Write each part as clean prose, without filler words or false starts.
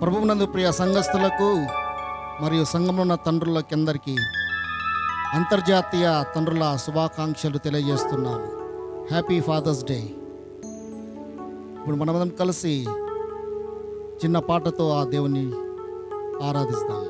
ప్రభువునందు ప్రియ సంఘస్థులకు మరియు సంఘంలో ఉన్న తండ్రులకందరికీ అంతర్జాతీయ తండ్రుల శుభాకాంక్షలు తెలియజేస్తున్నాము. Happy fathers Day. ఇప్పుడు మనమందరం కలిసి చిన్న పాటతో ఆ దేవుని ఆరాధిస్తాం.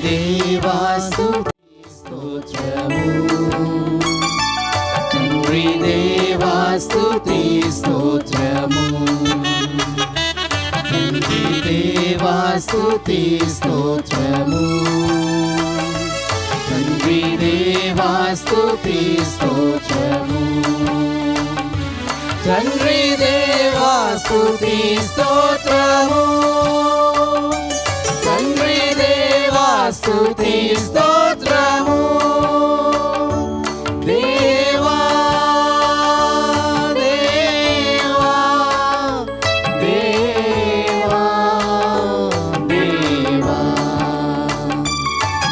దేవాస్తుతి స్తోత్రము, తండ్రి దేవాస్తుతి స్తోత్రము, తండ్రి దేవాస్తుతి స్తోత్రము, తండ్రి దేవాస్తుతి స్తోత్రము, తండ్రి దేవాస్తుతి స్తోత్రము, తండ్రి స్తుతి స్తోత్రము, దేవా దేవా దేవా దేవా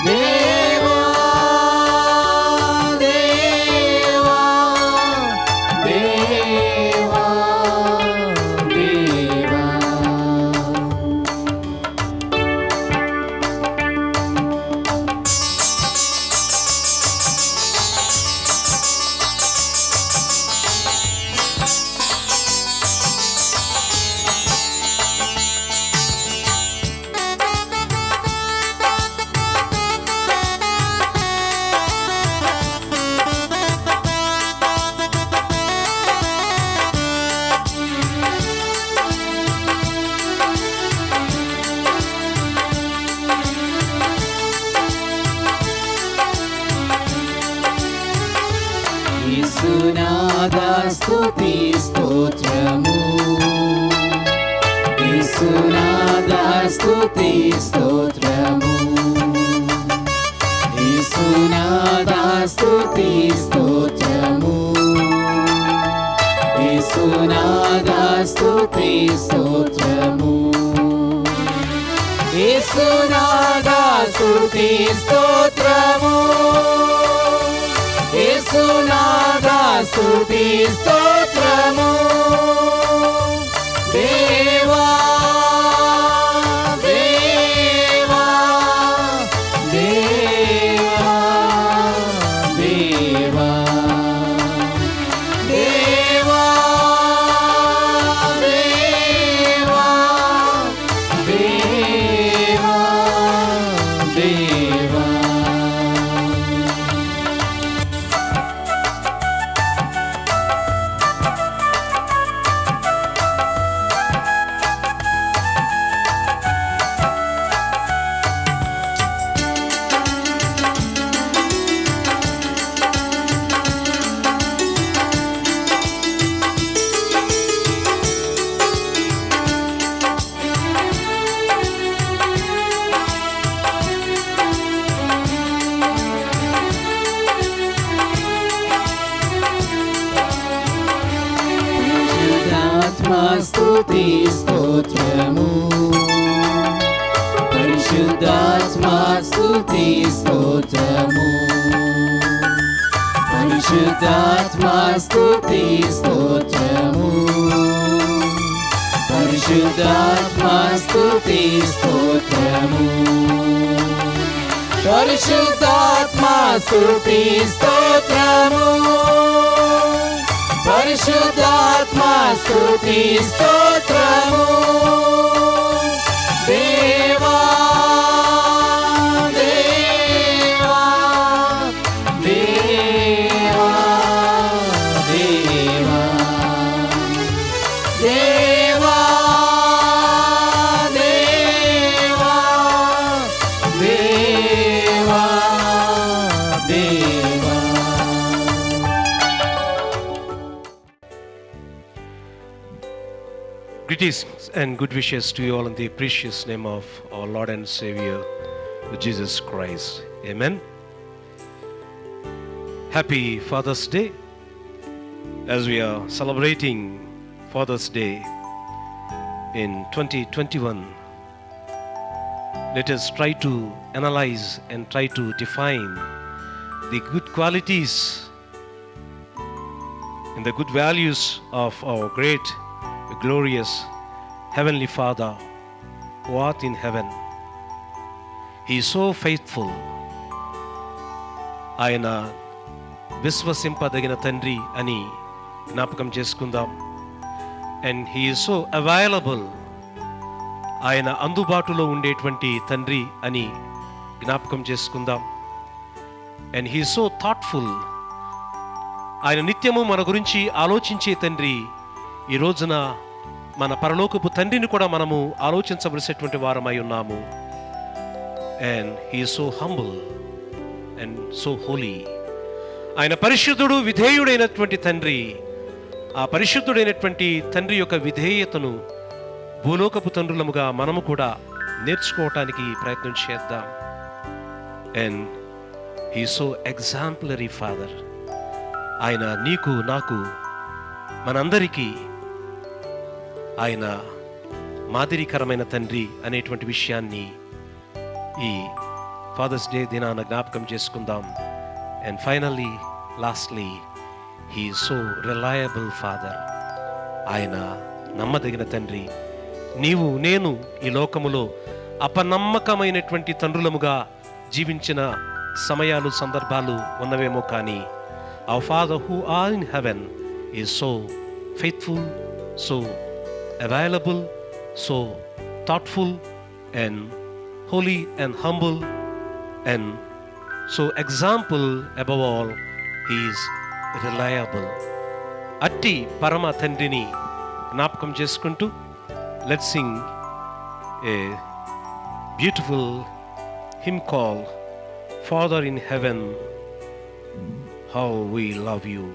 దేవా దేవా దేవా దేవా. యేసునాథా స్తుతి స్తోత్రము, యేసునాథా స్తుతి స్తోత్రము, యేసునాథా స్తుతి స్తోత్రము, యేసునాథా స్తుతి స్తోత్రము, యేసునాథా స్తుతి స్తోత్రము, యేసునాథా స్తుతి స్తోత్రము, దేవా దేవా దేవా దేవా దేవా దేవా దేవా దేవా. స్తుతి స్తోత్రము, పరిశుద్ధాత్మా స్తుతి స్తోత్రము, పరిశుద్ధాత్మా స్తుతి స్తోత్రము, పరిశుద్ధాత్మా స్తుతి స్తోత్రము, పరిశుద్ధాత్మా స్తుతి స్తోత్రము, పరిశుద్ధాత్మా స్తుతి స్తోత్రము, దేవా దేవా దేవా దేవా దేవా దేవా దేవా దేవా. Greetings and good wishes to you all in the precious name of our Lord and Savior Jesus Christ. Amen. Happy Father's Day. As we are celebrating Father's Day in 2021, let us try to analyze and try to define the good qualities and the good values of our great, glorious Heavenly Father who art in heaven. He is so faithful. ఆయన విశ్వసింపదగిన తండ్రి అని జ్ఞాపకం చేసుకుందాం. And he is so available. ఆయన అందుబాటులో ఉండేటువంటి తండ్రి అని జ్ఞాపకం చేసుకుందాం. And he is so thoughtful. ఆయన నిత్యము మన గురించి ఆలోచించే తండ్రి. ఈ రోజున మన పరలోకపు తండ్రిని కూడా మనము ఆలోచించవలసినటువంటి వారమై ఉన్నాము. And he is so humble and so holy. ఆయన పరిశుద్ధుడు, విధేయుడైనటువంటి తండ్రి. ఆ పరిశుద్ధుడైనటువంటి తండ్రి యొక్క విధేయతను భూలోకపు తండ్రులముగా మనము కూడా నేర్చుకోవటానికి ప్రయత్నం చేద్దాం. And he so exemplary father. ఆయన నీకు నాకు మనందరికీ ఆయన మాదిరికరమైన తండ్రి అనేటువంటి విషయాన్ని ఈ ఫాదర్స్ డే దినాన జ్ఞాపకం చేసుకుందాం. And finally lastly he is so reliable father. ఆయన నమ్మదగిన తండ్రి. నీవు నేను ఈ లోకములో అపనమ్మకమైనటువంటి తండ్రులముగా జీవించిన సమయాలు, సందర్భాలు ఉన్నవేమో కానీ our father who are in heaven is so faithful, so available, so thoughtful and holy and humble and so example. Above all, he is reliable. అట్టి పరమ తండ్రిని జ్ఞాపకం చేసుకుంటూ let's sing a beautiful hymn called Father in Heaven, how we love you.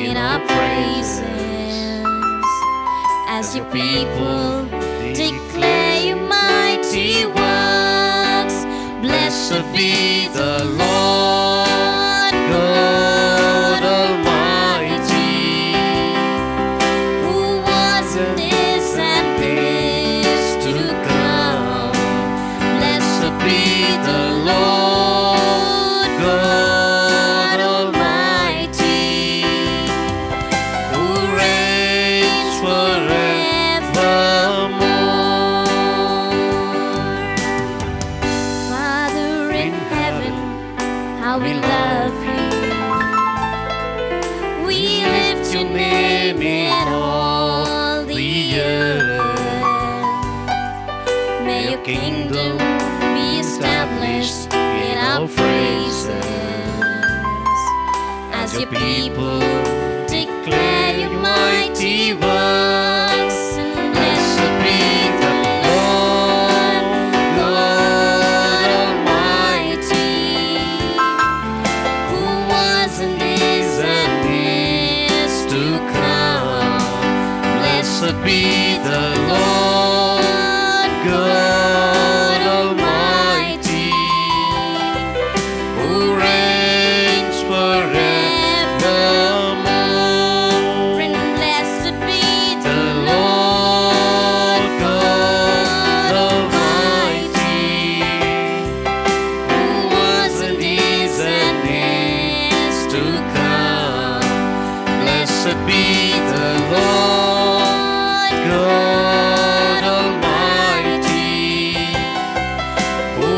In our praises, as your people declare your mighty works. Blessed be the Lord God Almighty, who was and is to come. Blessed be the Lord God Almighty, who reigns forevermore. Father in heaven, how we love you. We lift your name in all the earth. May your kingdom be established in our praises, as your people declare your mighty works. And blessed be the Lord God Almighty, who was and is to come. Blessed be the Lord God Almighty, who reigns forevermore. And blessed be the Lord God Almighty, who was and is to come. Blessed be the Lord God Almighty, who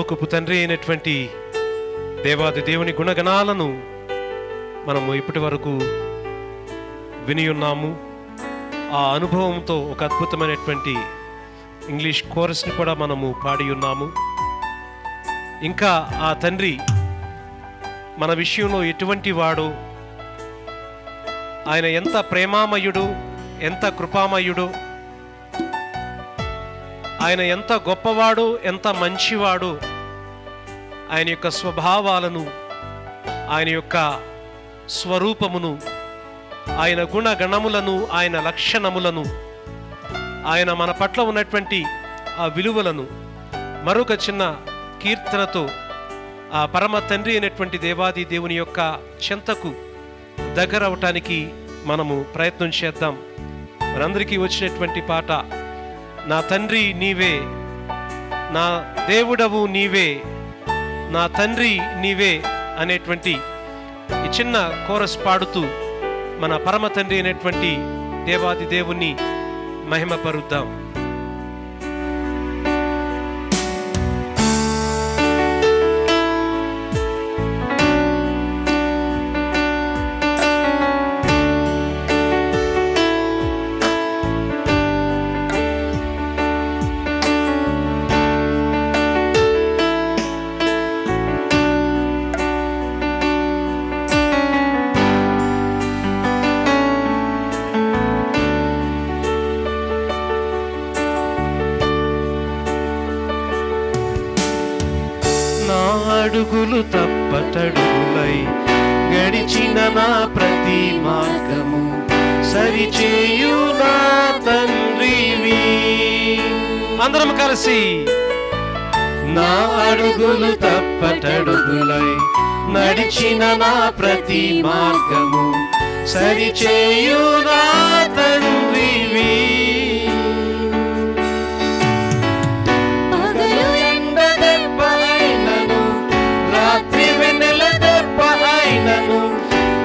పరలోకపు తండ్రి అయినటువంటి దేవాది దేవుని గుణగణాలను మనము ఇప్పటి వరకు విని ఉన్నాము. ఆ అనుభవంతో ఒక అద్భుతమైనటువంటి ఇంగ్లీష్ కోరస్ని కూడా మనము పాడి ఉన్నాము. ఇంకా ఆ తండ్రి మన విషయంలో ఎటువంటి వాడు, ఆయన ఎంత ప్రేమామయుడు, ఎంత కృపామయుడు, ఆయన ఎంత గొప్పవాడు, ఎంత మంచివాడు, ఆయన యొక్క స్వభావాలను, ఆయన యొక్క స్వరూపమును, ఆయన గుణగణములను, ఆయన లక్షణములను, ఆయన మన పట్ల ఉన్నటువంటి ఆ విలువలను మరొక చిన్న కీర్తనతో ఆ పరమ తండ్రి అయినటువంటి దేవాది దేవుని యొక్క చెంతకు దగ్గర అవటానికి మనము ప్రయత్నం చేద్దాం. మనందరికీ వచ్చినటువంటి పాట, నా తండ్రి నీవే, నా దేవుడవు నీవే, నా తండ్రి నీవే అనేటువంటి ఈ చిన్న కోరస్ పాడుతూ మన పరమ తండ్రి అయినటువంటి దేవాది దేవుణ్ణి మహిమపరుద్దాం. అడుగులు తప్పటడుగులై గడిచిన నా ప్రతి మార్గము సరిచేయు నా తండ్రివి. అందరం కలిసి, నా అడుగులు తప్పటడుగులై నడిచిన నా ప్రతి మార్గము సరిచేయు నా తండ్రివి.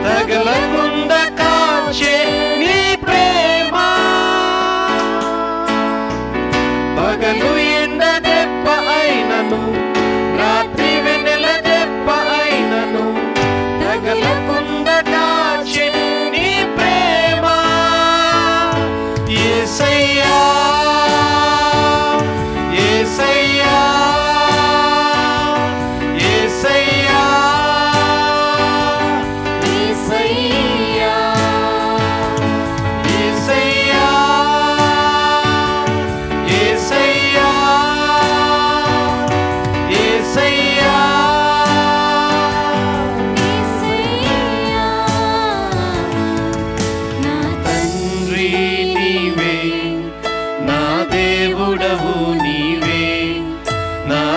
తగలకుండా కాచే నీ ప్రేమ, పగలు ఎండ దెబ్బ అయినను, రాత్రి వెన్నెల దెబ్బ అయినను, తగలకుండా కాచే నీ ప్రేమ. యేసయ్యా యేసయ్యా యేసయ్యా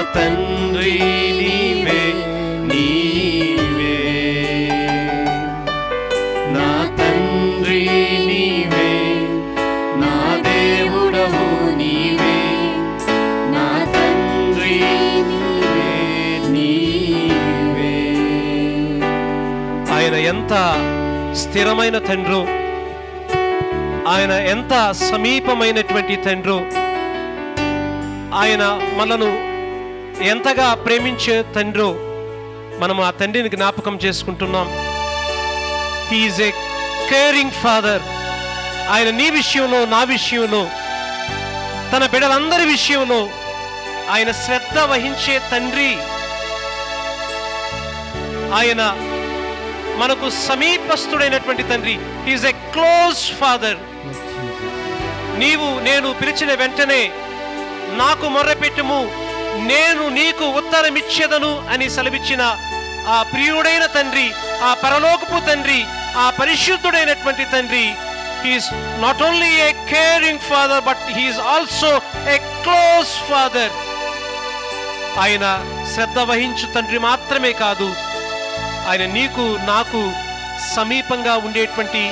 తండ్రి నీవే, నీవే నా తండ్రి నీవే, నా దేవుడవు నీవే, నా తండ్రి నీవే, నీవే. ఆయన ఎంత స్థిరమైన తండ్రో, ఆయన ఎంత సమీపమైనటువంటి తండ్రో, ఆయన మనను ఎంతగా ప్రేమించే తండ్రో మనం ఆ తండ్రిని జ్ఞాపకం చేసుకుంటున్నాం. He is a caring father. ఆయన నీ విషయంలో, నా విషయంలో, తన బిడ్డలందరి విషయంలో ఆయన శ్రద్ధ వహించే తండ్రి. ఆయన మనకు సమీపస్తుడైనటువంటి తండ్రి. He is a close father. నీవు నేను పిలిచిన వెంటనే నాకు మొర్రపెట్టుము, నేను నీకు ఉత్తరమిచ్చేదను అని సెలవిచ్చిన ఆ ప్రియుడైన తండ్రి, ఆ పరలోకపు తండ్రి, ఆ పరిశుద్ధుడైనటువంటి తండ్రి. He is not only A caring father, but he is also a close father. ఆయన శ్రద్ధ వహించు తండ్రి మాత్రమే కాదు, ఆయన నీకు నాకు సమీపంగా ఉండేటువంటి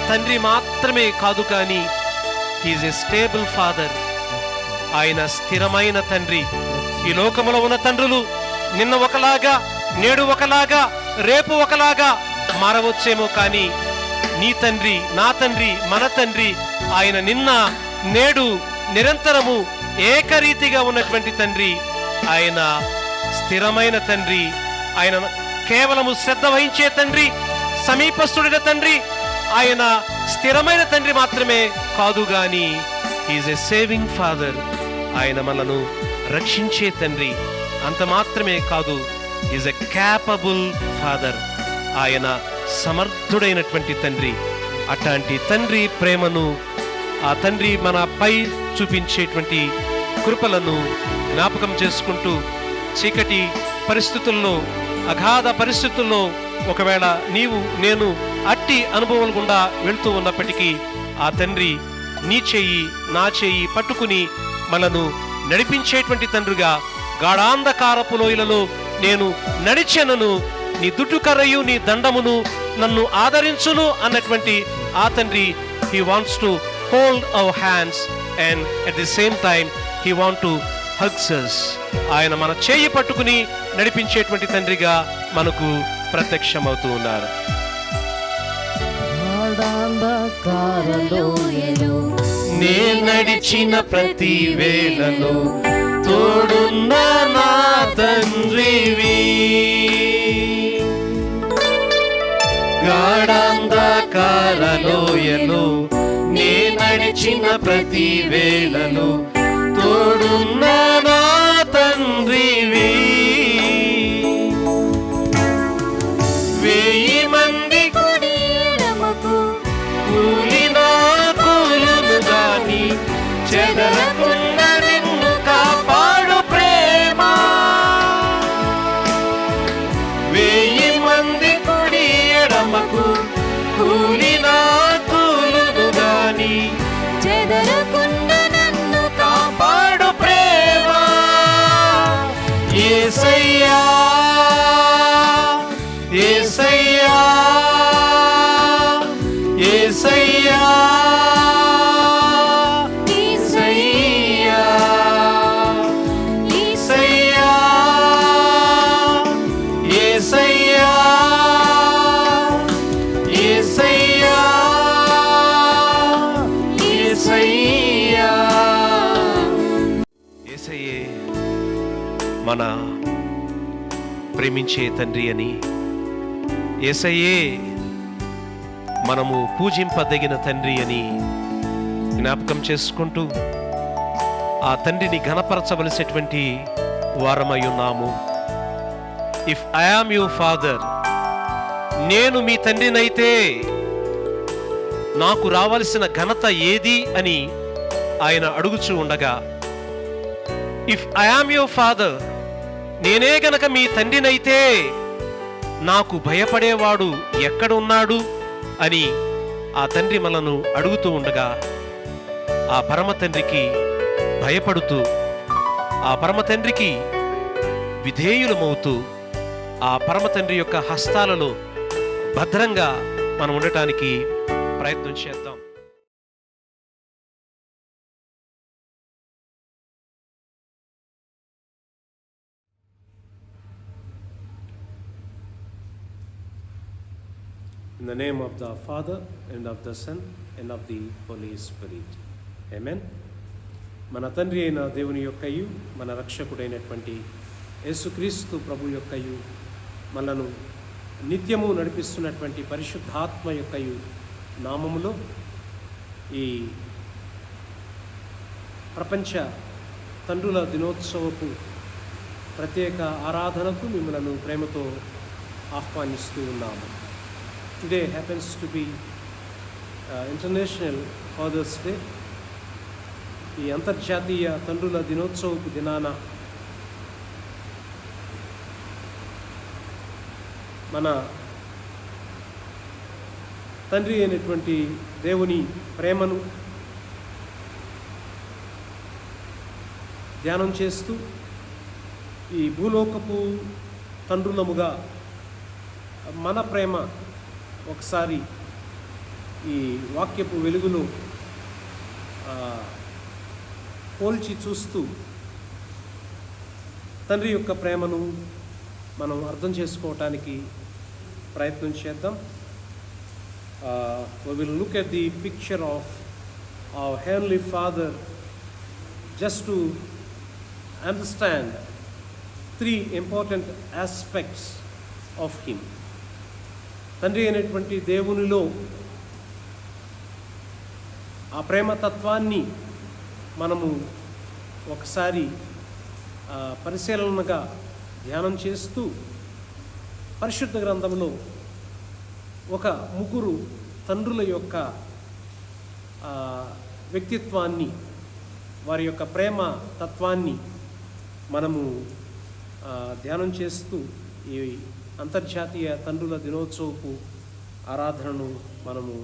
తండ్రి మాత్రమే కాదు, కానీ he is a stable father. ఆయన స్థిరమైన తండ్రి. ఈ లోకములో ఉన్న తండ్రులు నిన్న ఒకలాగా, నేడు ఒకలాగా, రేపు ఒకలాగా మారవచ్చేమో, కానీ నీ తండ్రి, నా తండ్రి, మన తండ్రి ఆయన నిన్న నేడు నిరంతరము ఏకరీతిగా ఉన్నటువంటి తండ్రి. ఆయన స్థిరమైన తండ్రి. ఆయన కేవలము శ్రద్ధ వహించే తండ్రి, సమీపస్తుడైన తండ్రి. ఆయన స్థిరమైన తండ్రి మాత్రమే కాదు గాని హీఈస్ ఎ సేవింగ్ ఫాదర్. ఆయన మనను రక్షించే తండ్రి. అంత మాత్రమే కాదు, ఈజ్ ఎ క్యాపబుల్ ఫాదర్. ఆయన సమర్థుడైనటువంటి తండ్రి. అట్లాంటి తండ్రి ప్రేమను, ఆ తండ్రి మనపై చూపించేటువంటి కృపలను జ్ఞాపకం చేసుకుంటూ, చీకటి పరిస్థితుల్లో, అగాధ పరిస్థితుల్లో ఒకవేళ నీవు నేను అట్టి అనుభవం గుండా వెళ్తూ ఉన్నప్పటికీ ఆ తండ్రి నీ చెయ్యి నా చెయ్యి పట్టుకుని మనను నడిపించేటువంటి తండ్రిగా, గాఢాంధకారపు లోయలలో నేను నడిచెనను, నీ దుడ్డుకర్రయు నీ దండమును నన్ను ఆదరించును అన్నటువంటి ఆ తండ్రి, he wants to hold our hands and at the same time he want to hugs us. ఆయన మన చేయి పట్టుకుని నడిపించేటువంటి తండ్రిగా మనకు ప్రత్యక్షమవుతూ ఉన్నారు. నే నడిచిన ప్రతి వేళలో తోడున్న నా తండ్రివి, గాఢాంధకార లోయలో నే నడిచిన ప్రతి వేళలో తోడున్న నా తండ్రివి. 1000 మంది కూలినా కూలును గాని చెదరకుండా నిన్ను కాపాడు ప్రేమ. 1000 మంది కుడి ఎడమకు కూలినా కూలును గాని చెదరకుండా నన్ను కాపాడు ప్రేమ. యేసయ్యా యేసయ్యా యేసయ్యా యేసయ్యా యేసయ్యా యేసయ్యా యేసయ్యా యేసయ్యా. యేసయ్యే మన ప్రేమించే తండ్రి అని, యేసయ్యే మనము పూజింపదగిన తండ్రి అని జ్ఞాపకం చేసుకుంటూ ఆ తండ్రిని ఘనపరచవలసినటువంటి వారమై ఉన్నాము. If I am your father, నేను మీ తండ్రినైతే నాకు రావాల్సిన ఘనత ఏది అని ఆయన అడుగుచూ ఉండగా, if I am your father, నేనే గనక మీ తండ్రినైతే నాకు భయపడేవాడు ఎక్కడున్నాడు అని ఆ తండ్రి మనను అడుగుతూ ఉండగా, ఆ పరమ తండ్రికి భయపడుతూ, ఆ పరమ తండ్రికి విధేయులమవుతూ, ఆ పరమ తండ్రి యొక్క హస్తాలలో భద్రంగా మనం ఉండటానికి ప్రయత్నం చేద్దాం. In the name of the Father, and of the Son, and of the Holy Spirit. Amen. మన తండ్రి అయిన దేవుని యొక్కయు, మన రక్షకుడైనటువంటి యేసుక్రీస్తు ప్రభు యొక్కయు, మనను నిత్యము నడిపిస్తున్నటువంటి పరిశుద్ధాత్మ యొక్కయు నామములో ఈ ప్రపంచ తండ్రుల దినోత్సవపు ప్రత్యేక ఆరాధనకు మిమ్మలను ప్రేమతో ఆహ్వానిస్తూ ఉన్నాము. Today happens to be International Father's Day. ఈ అంతర్జాతీయ తండ్రుల దినోత్సవపు దినాన మన తండ్రి అయినటువంటి దేవుని ప్రేమను ధ్యానం చేస్తూ, ఈ భూలోకపు తండ్రులముగా మన ప్రేమ ఒకసారి ఈ వాక్యపు వెలుగులో పోల్చి చూస్తూ తండ్రి యొక్క ప్రేమను మనం అర్థం చేసుకోవటానికి ప్రయత్నం చేద్దాం. We will look at the picture of our Heavenly Father just to understand 3 important aspects of him. తండ్రి అయినటువంటి దేవునిలో ఆ ప్రేమతత్వాన్ని మనము ఒకసారి పరిశీలనగా ధ్యానం చేస్తూ పరిశుద్ధ గ్రంథంలో ఒక ముగ్గురు తండ్రుల యొక్క వ్యక్తిత్వాన్ని, వారి యొక్క ప్రేమ తత్వాన్ని మనము ధ్యానం చేస్తూ ఈ అంతర్జాతీయ తండ్రుల దినోత్సవపు ఆరాధనను మనము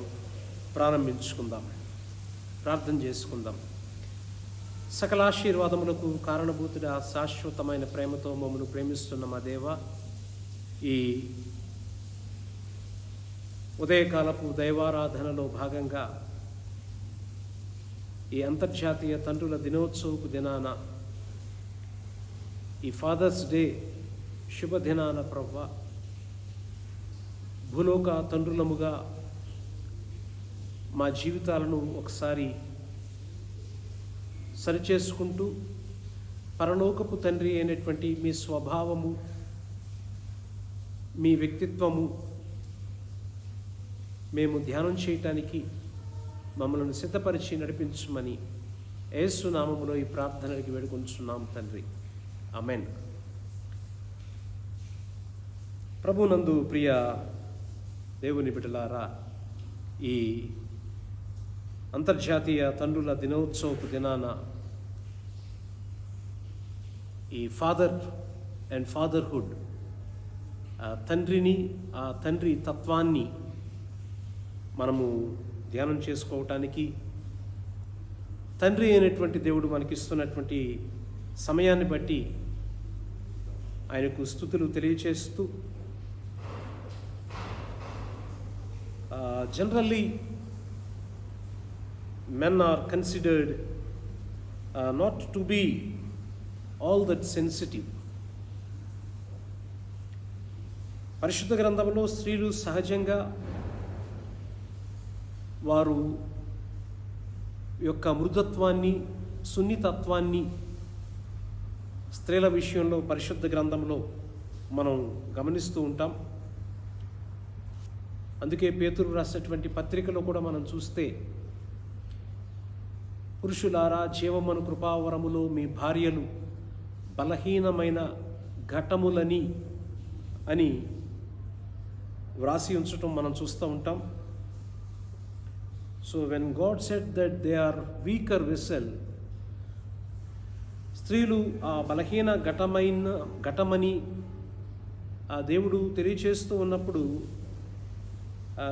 ప్రారంభించుకుందాం, ప్రార్థన చేసుకుందాం. సకల ఆశీర్వాదములకు కారణభూతుడ శాశ్వతమైన ప్రేమతో మమ్మల్ని ప్రేమిస్తున్న మా దేవ, ఈ ఉదయకాలపు దైవారాధనలో భాగంగా ఈ అంతర్జాతీయ తండ్రుల దినోత్సవపు దినాన, ఈ ఫాదర్స్ డే శుభదినాన ప్రభువా, భూలోక తండ్రులముగా మా జీవితాలను ఒకసారి సరిచేసుకుంటూ పరలోకపు తండ్రి అయినటువంటి మీ స్వభావము, మీ వ్యక్తిత్వము మేము ధ్యానం చేయటానికి మమ్మల్ని సిద్ధపరిచి నడిపించమని యేసు నామములో ఈ ప్రార్థనకి వేడుకొంచున్నాం తండ్రి, ఆమేన్. ప్రభునందు ప్రియ దేవుని బిడ్డలారా, ఈ అంతర్జాతీయ తండ్రుల దినోత్సవపు దినాన ఈ ఫాదర్ అండ్ ఫాదర్హుడ్, తండ్రిని, ఆ తండ్రి తత్వాన్ని మనము ధ్యానం చేసుకోవటానికి తండ్రి అయినటువంటి దేవుడు మనకిస్తున్నటువంటి సమయాన్ని బట్టి ఆయనకు స్తుతులు తెలియచేస్తూ, generally men are considered not to be all that sensitive. పరిశుద్ధ గ్రంథంలో స్త్రీలు సహజంగా వారు యొక్క మృదుత్వాన్ని, సున్నితత్వాన్ని స్త్రీల విషయంలో పరిశుద్ధ గ్రంథంలో మనం గమనిస్తూ ఉంటాం. అందుకే పేతురు రాసినటువంటి పత్రికలో కూడా మనం చూస్తే, పురుషులారా జీవమను కృపావరములో మీ భార్యలు బలహీనమైన ఘటములని అని వ్రాసి ఉంచటం మనం చూస్తూ ఉంటాం. So when God said that they are weaker vessel, స్త్రీలు ఆ బలహీన ఘటమని ఆ దేవుడు తెలియచేస్తూ ఉన్నప్పుడు,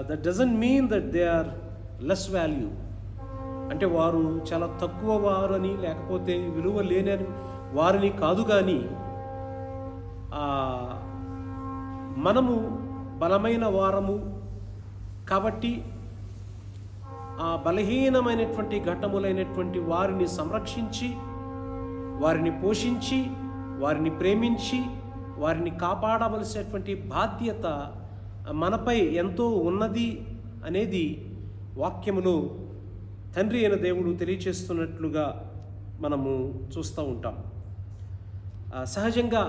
that doesn't mean that they are less value, అంటే వారు చాలా తక్కువ వారని లేకపోతే విలువ లేని వారిని కాదు. కానీ మనము బలమైన వారము కాబట్టి ఆ బలహీనమైనటువంటి ఘట్టములైనటువంటి వారిని సంరక్షించి, వారిని పోషించి, వారిని ప్రేమించి, వారిని కాపాడవలసినటువంటి బాధ్యత మనపై ఎంతో ఉన్నది అనేది వాక్యములో తండ్రి అయిన దేవుడు తెలియచేస్తున్నట్లుగా మనము చూస్తూ ఉంటాం. సహజంగా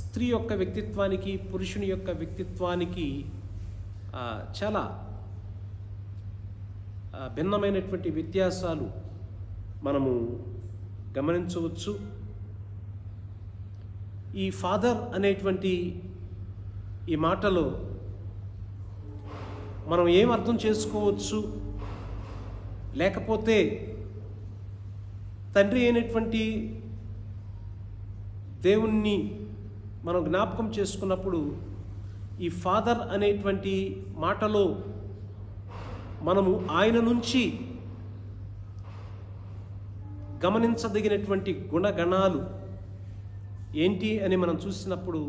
స్త్రీ యొక్క వ్యక్తిత్వానికి, పురుషుని యొక్క వ్యక్తిత్వానికి చాలా భిన్నమైనటువంటి వ్యత్యాసాలు మనము గమనించవచ్చు. ఈ ఫాదర్ అనేటువంటి ఈ మాటలో మనం ఏం అర్థం చేసుకోవచ్చు, లేకపోతే తండ్రి అయినటువంటి దేవుణ్ణి మనం జ్ఞాపకం చేసుకున్నప్పుడు ఈ ఫాదర్ అనేటువంటి మాటలో మనము ఆయన నుంచి గమనించదగినటువంటి గుణగణాలు ఏంటి అని మనం చూసినప్పుడు,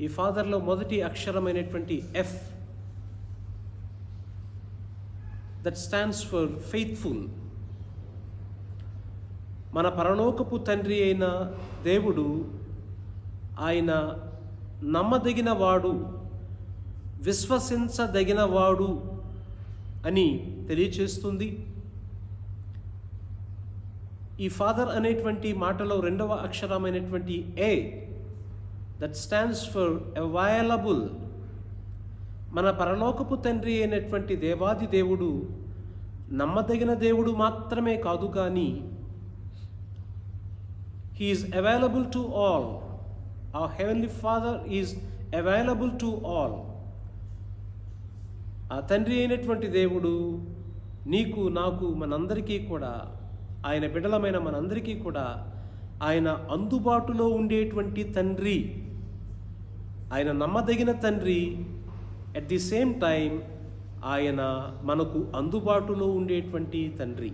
ఈ ఫాదర్లో మొదటి అక్షరమైనటువంటి F, that stands for faithful. మన పరలోకపు తండ్రి అయిన దేవుడు ఆయన నమ్మదగినవాడు, విశ్వసించదగినవాడు అని తెలియచేస్తుంది. ఈ ఫాదర్ అనేటువంటి మాటలో రెండవ అక్షరమైనటువంటి ఏ, దట్ స్టాండ్స్ ఫర్ అవైలబుల్. మన పరలోకపు తండ్రి అయినటువంటి దేవాది దేవుడు నమ్మదగిన దేవుడు మాత్రమే కాదు, కానీ he is available to all. Hour heavenly father is available to all. ఆ తండ్రి అయినటువంటి దేవుడు నీకు, నాకు, మనందరికీ కూడా, ఆయన బిడ్డలమైన మనందరికీ కూడా ఆయన అందుబాటులో ఉండేటువంటి తండ్రి, ఆయన నమ్మదగిన తండ్రి. అట్ ది సేమ్ టైం ఆయన మనకు అందుబాటులో ఉండేటువంటి తండ్రి.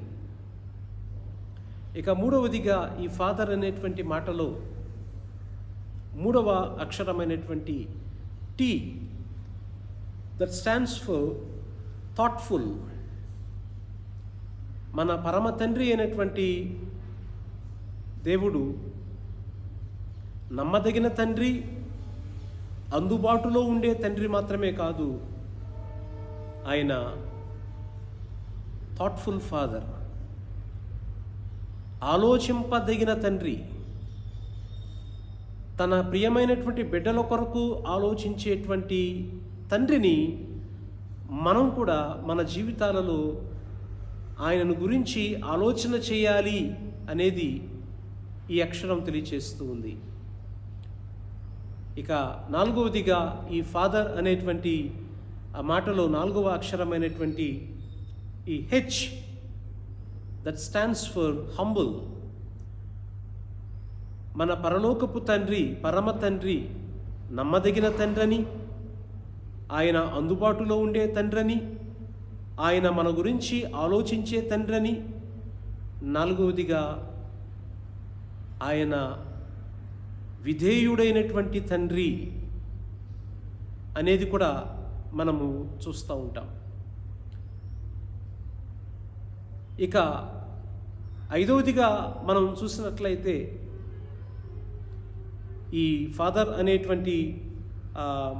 ఇక మూడవదిగా ఈ ఫాదర్ అనేటువంటి మాటలో మూడవ అక్షరమైనటువంటి T, that stands for thoughtful. మన పరమ తండ్రి అయినటువంటి దేవుడు నమ్మదగిన తండ్రి, అందుబాటులో ఉండే తండ్రి మాత్రమే కాదు, ఆయన థాట్ఫుల్ ఫాదర్, ఆలోచింపదగిన తండ్రి. తన ప్రియమైనటువంటి బిడ్డల కొరకు ఆలోచించేటువంటి తండ్రిని మనం కూడా మన జీవితాలలో ఆయనను గురించి ఆలోచన చేయాలి అనేది ఈ అక్షరం తెలియచేస్తూ ఉంది. ఇక నాలుగవదిగా ఈ ఫాదర్ అనేటువంటి ఆ మాటలో నాలుగవ అక్షరమైనటువంటి ఈ H, that stands for humble. మన పరలోకపు తండ్రి, పరమ తండ్రి నమ్మదగిన తండ్రని, ఆయన అందుబాటులో ఉండే తండ్రని, ఆయన మన గురించి ఆలోచించే తండ్రని. నాలుగవదిగా ఆయన విధేయుడైనటువంటి తండ్రి అనేది కూడా మనము చూస్తూ ఉంటాం. ఇక ఐదవదిగా మనం చూసినట్లయితే ఈ ఫాదర్ అనేటువంటి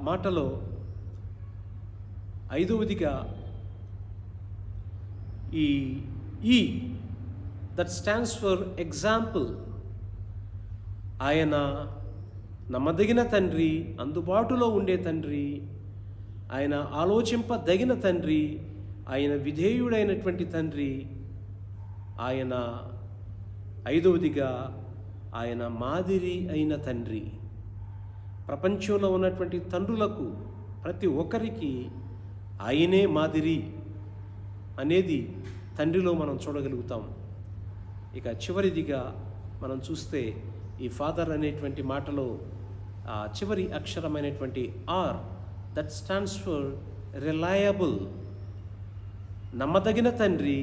మాటలో ఐదవదిగా ఈ దట్ స్టాండ్స్ ఫర్ ఎగ్జాంపుల్. ఆయన నమ్మదగిన తండ్రి, అందుబాటులో ఉండే తండ్రి, ఆయన ఆలోచింపదగిన తండ్రి, ఆయన విధేయుడైనటువంటి తండ్రి, ఆయన ఐదవదిగా ఆయన మాదిరి అయిన తండ్రి. ప్రపంచంలో ఉన్నటువంటి తండ్రులకు ప్రతి ఒక్కరికి ఆయనే మాదిరి అనేది తండ్రిలో మనం చూడగలుగుతాం. ఇక చివరిదిగా మనం చూస్తే ఈ ఫాదర్ అనేటువంటి మాటలో చివరి అక్షరమైనటువంటి R, that stands for reliable. నమ్మదగిన తండ్రి,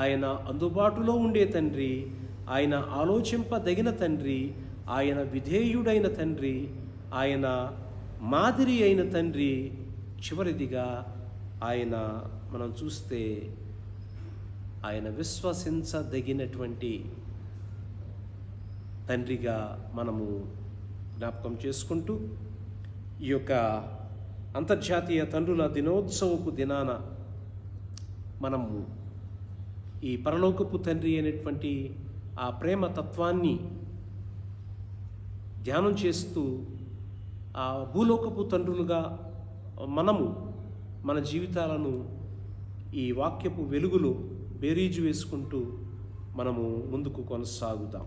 ఆయన అందుబాటులో ఉండే తండ్రి, ఆయన ఆలోచింపదగిన తండ్రి, ఆయన విధేయుడైన తండ్రి, ఆయన మాదిరి అయిన తండ్రి. చివరిదిగా ఆయన మనం చూస్తే ఆయన విశ్వసించదగినటువంటి తండ్రిగా మనము జ్ఞాపకం చేసుకుంటూ ఈ యొక్క అంతర్జాతీయ తండ్రుల దినోత్సవపు దినాన మనము ఈ పరలోకపు తండ్రి అనేటువంటి ఆ ప్రేమ తత్వాన్ని ధ్యానం చేస్తూ ఆ భూలోకపు తండ్రులుగా మనము మన జీవితాలను ఈ వాక్యపు వెలుగులో బేరీజు వేసుకుంటూ మనము ముందుకు కొనసాగుదాం.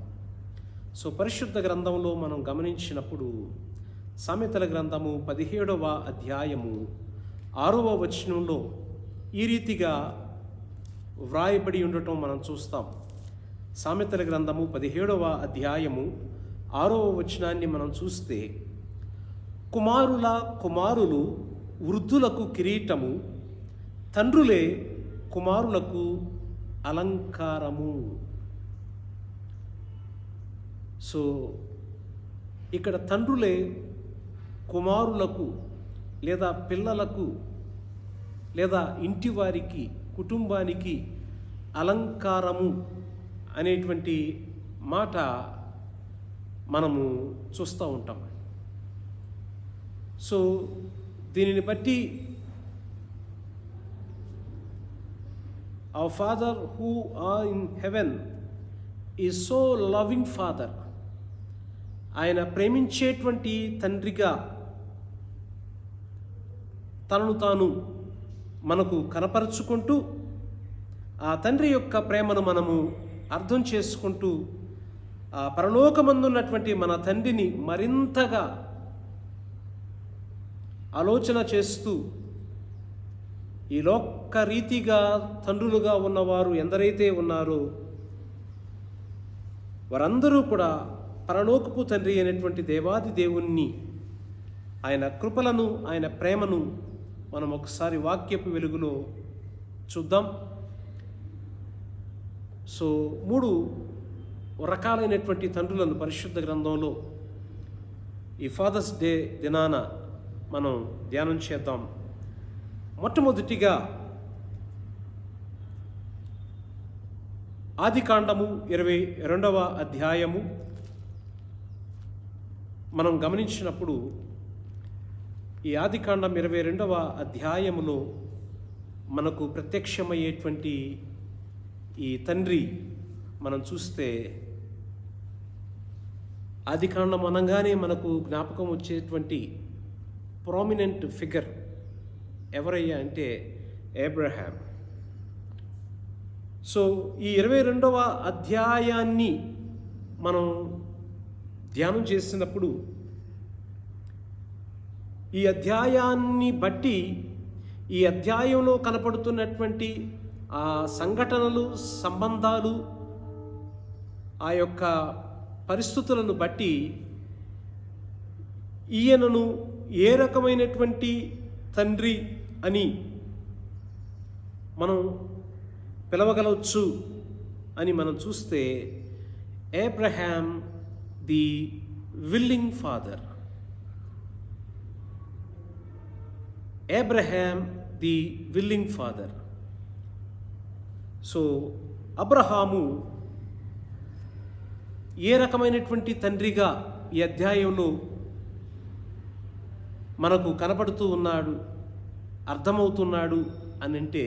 సో పరిశుద్ధ గ్రంథంలో మనం గమనించినప్పుడు సామెతల గ్రంథము 17వ అధ్యాయము 6వ వచనంలో ఈ రీతిగా వ్రాయబడి ఉండటం మనం చూస్తాం. సామెతల గ్రంథము 17వ అధ్యాయము 6వ వచనాన్ని మనం చూస్తే, కుమారుల కుమారులు వృద్ధులకు కిరీటము, తండ్రులే కుమారులకు అలంకారము. సో ఇక్కడ తండ్రులే కుమారులకు లేదా పిల్లలకు లేదా ఇంటి వారికి, కుటుంబానికి అలంకారము అనేటువంటి మాట మనము చూస్తూ ఉంటాం. సో దీనిని బట్టి our Father who are in heaven is so loving father. ఆయన ప్రేమించేటువంటి తండ్రిగా తనను తాను మనకు కనపరుచుకుంటూ ఆ తండ్రి యొక్క ప్రేమను మనము అర్థం చేసుకుంటూ ఆ పరలోకమందున్నటువంటి మన తండ్రిని మరింతగా ఆలోచన చేస్తూ ఈ లోక రీతిగా తండ్రులుగా ఉన్నవారు ఎందరైతే ఉన్నారో వారందరూ కూడా పరలోకపు తండ్రి అయినటువంటి దేవాది దేవుణ్ణి, ఆయన కృపలను, ఆయన ప్రేమను మనం ఒకసారి వాక్యపు వెలుగులో చూద్దాం. సో 3 రకాలైనటువంటి తండ్రులను పరిశుద్ధ గ్రంథంలో ఈ ఫాదర్స్ డే దినాన మనం ధ్యానం చేద్దాం. మొట్టమొదటిగా ఆదికాండము 22వ అధ్యాయము మనం గమనించినప్పుడు ఈ ఆదికాండం 22వ అధ్యాయములో మనకు ప్రత్యక్షమయ్యేటువంటి ఈ తండ్రి మనం చూస్తే ఆదికాండం అనగానే మనకు జ్ఞాపకం వచ్చేటువంటి ప్రామినెంట్ ఫిగర్ ఎవరయ్యా అంటే అబ్రహాం. సో ఈ 22వ అధ్యాయాన్ని మనం ధ్యానం చేసినప్పుడు ఈ అధ్యాయాన్ని బట్టి ఈ అధ్యాయంలో కనపడుతున్నటువంటి ఆ సంఘటనలు, సంబంధాలు, ఆ యొక్క పరిస్థితులను బట్టి ఈయనను ఏ రకమైనటువంటి తండ్రి అని మనం పిలవగలవచ్చు అని మనం చూస్తే Abraham the willing father. Abraham the willing father. So అబ్రహాము ఏ రకమైనటువంటి తండ్రిగా ఈ అధ్యాయంలో మనకు కనపడుతూ ఉన్నాడు, అర్థమవుతున్నాడు అని అంటే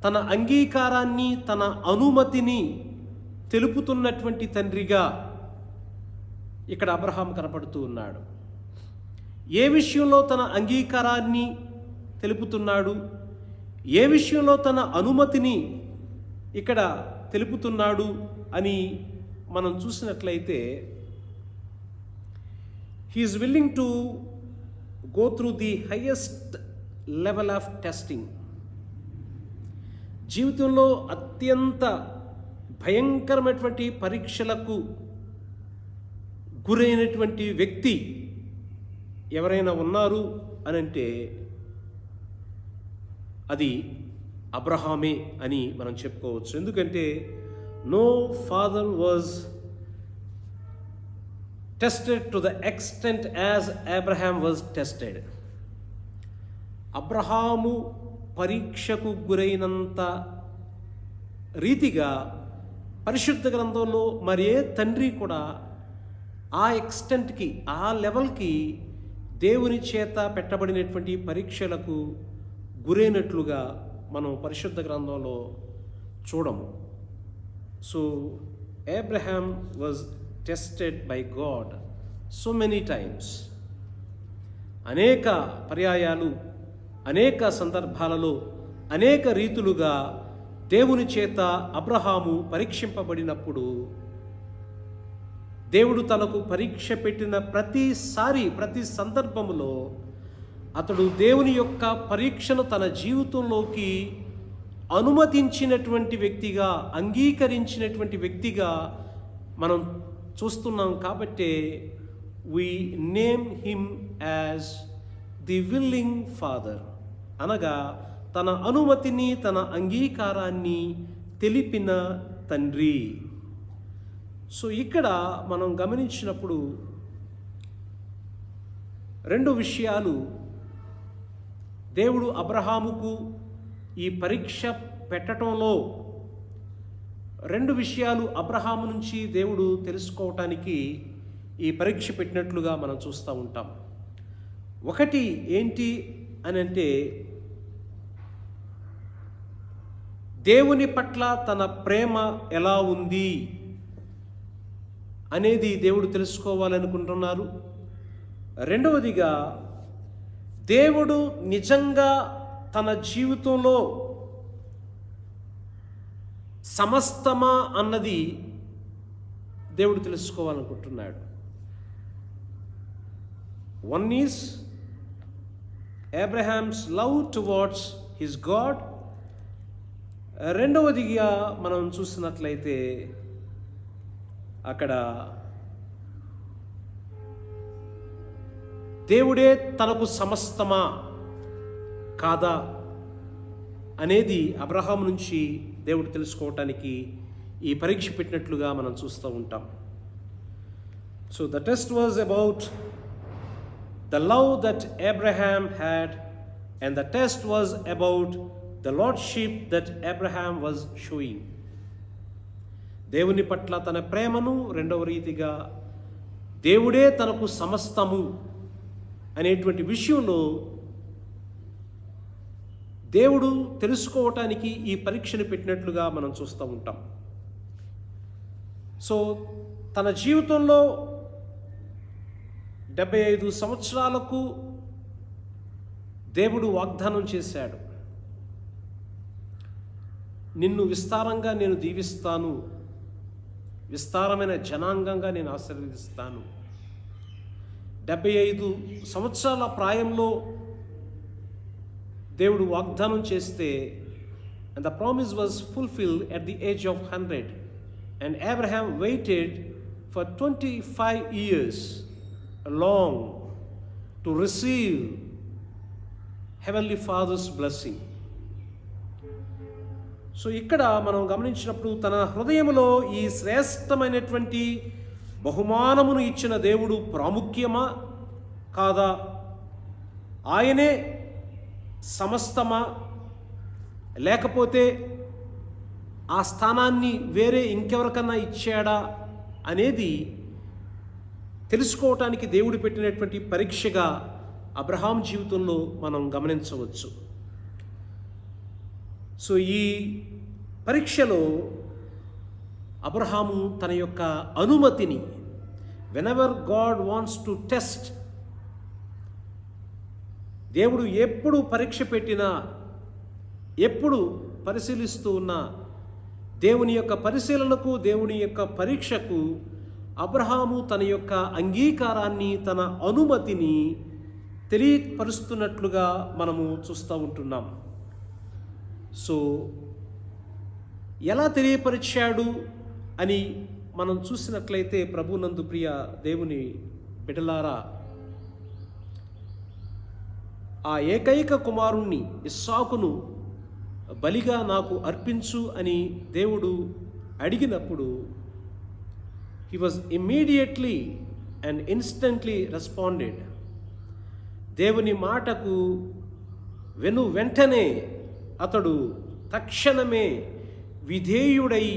తన అంగీకారాన్ని, తన అనుమతిని తెలుపుతున్నటువంటి తండ్రిగా ఇక్కడ అబ్రహాం కనపడుతూ ఉన్నాడు. ఏ విషయంలో తన అంగీకారాన్ని తెలుపుతున్నాడు, ఏ విషయంలో తన అనుమతిని ఇక్కడ తెలుపుతున్నాడు అని మనం చూసినట్లయితే he is willing to go through the highest level of testing. జీవితంలో అత్యంత భయంకరమైనటువంటి పరీక్షలకు గురైనటువంటి వ్యక్తి ఎవరైనా ఉన్నారు అని అంటే అది అబ్రహామే అని మనం చెప్పుకోవచ్చు. ఎందుకంటే no father was tested to the extent as Abraham was tested. అబ్రహాము పరీక్షకు గురైనంత రీతిగా పరిశుద్ధ గ్రంథంలో మరి ఏ తండ్రి కూడా ఆ ఎక్స్టెంట్కి, ఆ లెవెల్కి దేవుని చేత పెట్టబడినటువంటి పరీక్షలకు గురైనట్లుగా మనం పరిశుద్ధ గ్రంథంలో చూడము. So Abraham was tested by God so many times. అనేక పర్యాయాలు, అనేక సందర్భాలలో, అనేక రీతులుగా దేవుని చేత అబ్రహాము పరీక్షింపబడినప్పుడు దేవుడు తనకు పరీక్ష పెట్టిన ప్రతిసారి, ప్రతి సందర్భములో అతడు దేవుని యొక్క పరీక్షను తన జీవితంలోకి అనుమతించినటువంటి వ్యక్తిగా, అంగీకరించినటువంటి వ్యక్తిగా మనం చూస్తున్నాం. కాబట్టి we name him as the willing father, అనగా తన అనుమతిని, తన అంగీకారాన్ని తెలిపిన తండ్రి. సో ఇక్కడ మనం గమనించినప్పుడు 2 విషయాలు దేవుడు అబ్రహాముకు ఈ పరీక్ష పెట్టడంలో 2 విషయాలు అబ్రహాము నుంచి దేవుడు తెలుసుకోవటానికి ఈ పరీక్ష పెట్టినట్లుగా మనం చూస్తూ ఉంటాం. ఒకటి ఏంటి అని అంటే దేవుని పట్ల తన ప్రేమ ఎలా ఉంది అనేది దేవుడు తెలుసుకోవాలనుకుంటున్నారు. రెండవదిగా, దేవుడు నిజంగా తన జీవితంలో సమస్తమా అన్నది దేవుడు తెలుసుకోవాలనుకుంటున్నాడు. One is Abraham's love towards his God. రెండవదిగా మనం చూసినట్లయితే అక్కడ దేవుడే తనకు సమస్తమా కాదా అనేది అబ్రహాం నుంచి దేవుడు తెలుసుకోవటానికి ఈ పరీక్ష పెట్టినట్లుగా మనం చూస్తూ ఉంటాం. So the test was about the love that Abraham had, and the test was about the lordship that Abraham was sowing. దేవుని పట్ల తన ప్రేమను, రెండవ రీతిగా దేవుడే తనకు సమస్తము అనేటువంటి విషయంలో దేవుడు తెలుసుకోవటానికి ఈ పరీక్షను పెట్టినట్లుగా మనం చూస్తూ ఉంటాం. సో తన జీవితంలో 75 సంవత్సరాలకు దేవుడు వాగ్దానం చేశాడు, నిన్ను విస్తారంగా నేను దీవిస్తాను, విస్తారమైన జనాంగంగా నేను ఆశీర్వదిస్తాను. 75 సంవత్సరాల ప్రాయంలో దేవుడు వాగ్దానం చేస్తే, and the promise was fulfilled at the age of 100, and Abraham waited for 25 years long to receive Heavenly Father's blessing. So ఇక్కడ మనం గమనించినప్పుడు తన హృదయంలో ఈ శ్రేష్టమైనటువంటి బహుమానమును ఇచ్చిన దేవుడు ప్రాముఖ్యమా కాదా, ఆయనే సమస్తమా, లేకపోతే ఆ స్థానాన్ని వేరే ఇంకెవరికన్నా ఇచ్చాడా అనేది తెలుసుకోవటానికి దేవుడు పెట్టినటువంటి పరీక్షగా అబ్రహాం జీవితంలో మనం గమనించవచ్చు. సో ఈ పరీక్షలో అబ్రహాము తన యొక్క అనుమతిని, whenever God wants to test, దేవుడు ఎప్పుడు పరీక్ష పెట్టినా, ఎప్పుడు పరిశీలిస్తూ ఉన్నా, దేవుని యొక్క పరిశీలనకు, దేవుని యొక్క పరీక్షకు అబ్రహాము తన యొక్క అంగీకారాన్ని, తన అనుమతిని తెలియపరుస్తున్నట్లుగా మనము చూస్తూ ఉంటున్నాం. సో ఎలా తెలియపరిచాడు అని మనం చూసినట్లయితే, ప్రభునందు ప్రియ దేవుని బిడ్డలారా, ఆ ఏకైక కుమారుణ్ణి ఇస్సాకును బలిగా నాకు అర్పించు అని దేవుడు అడిగినప్పుడు, he was immediately and instantly responded. దేవుని మాటకు వెంటనే అతడు తక్షణమే విధేయుడై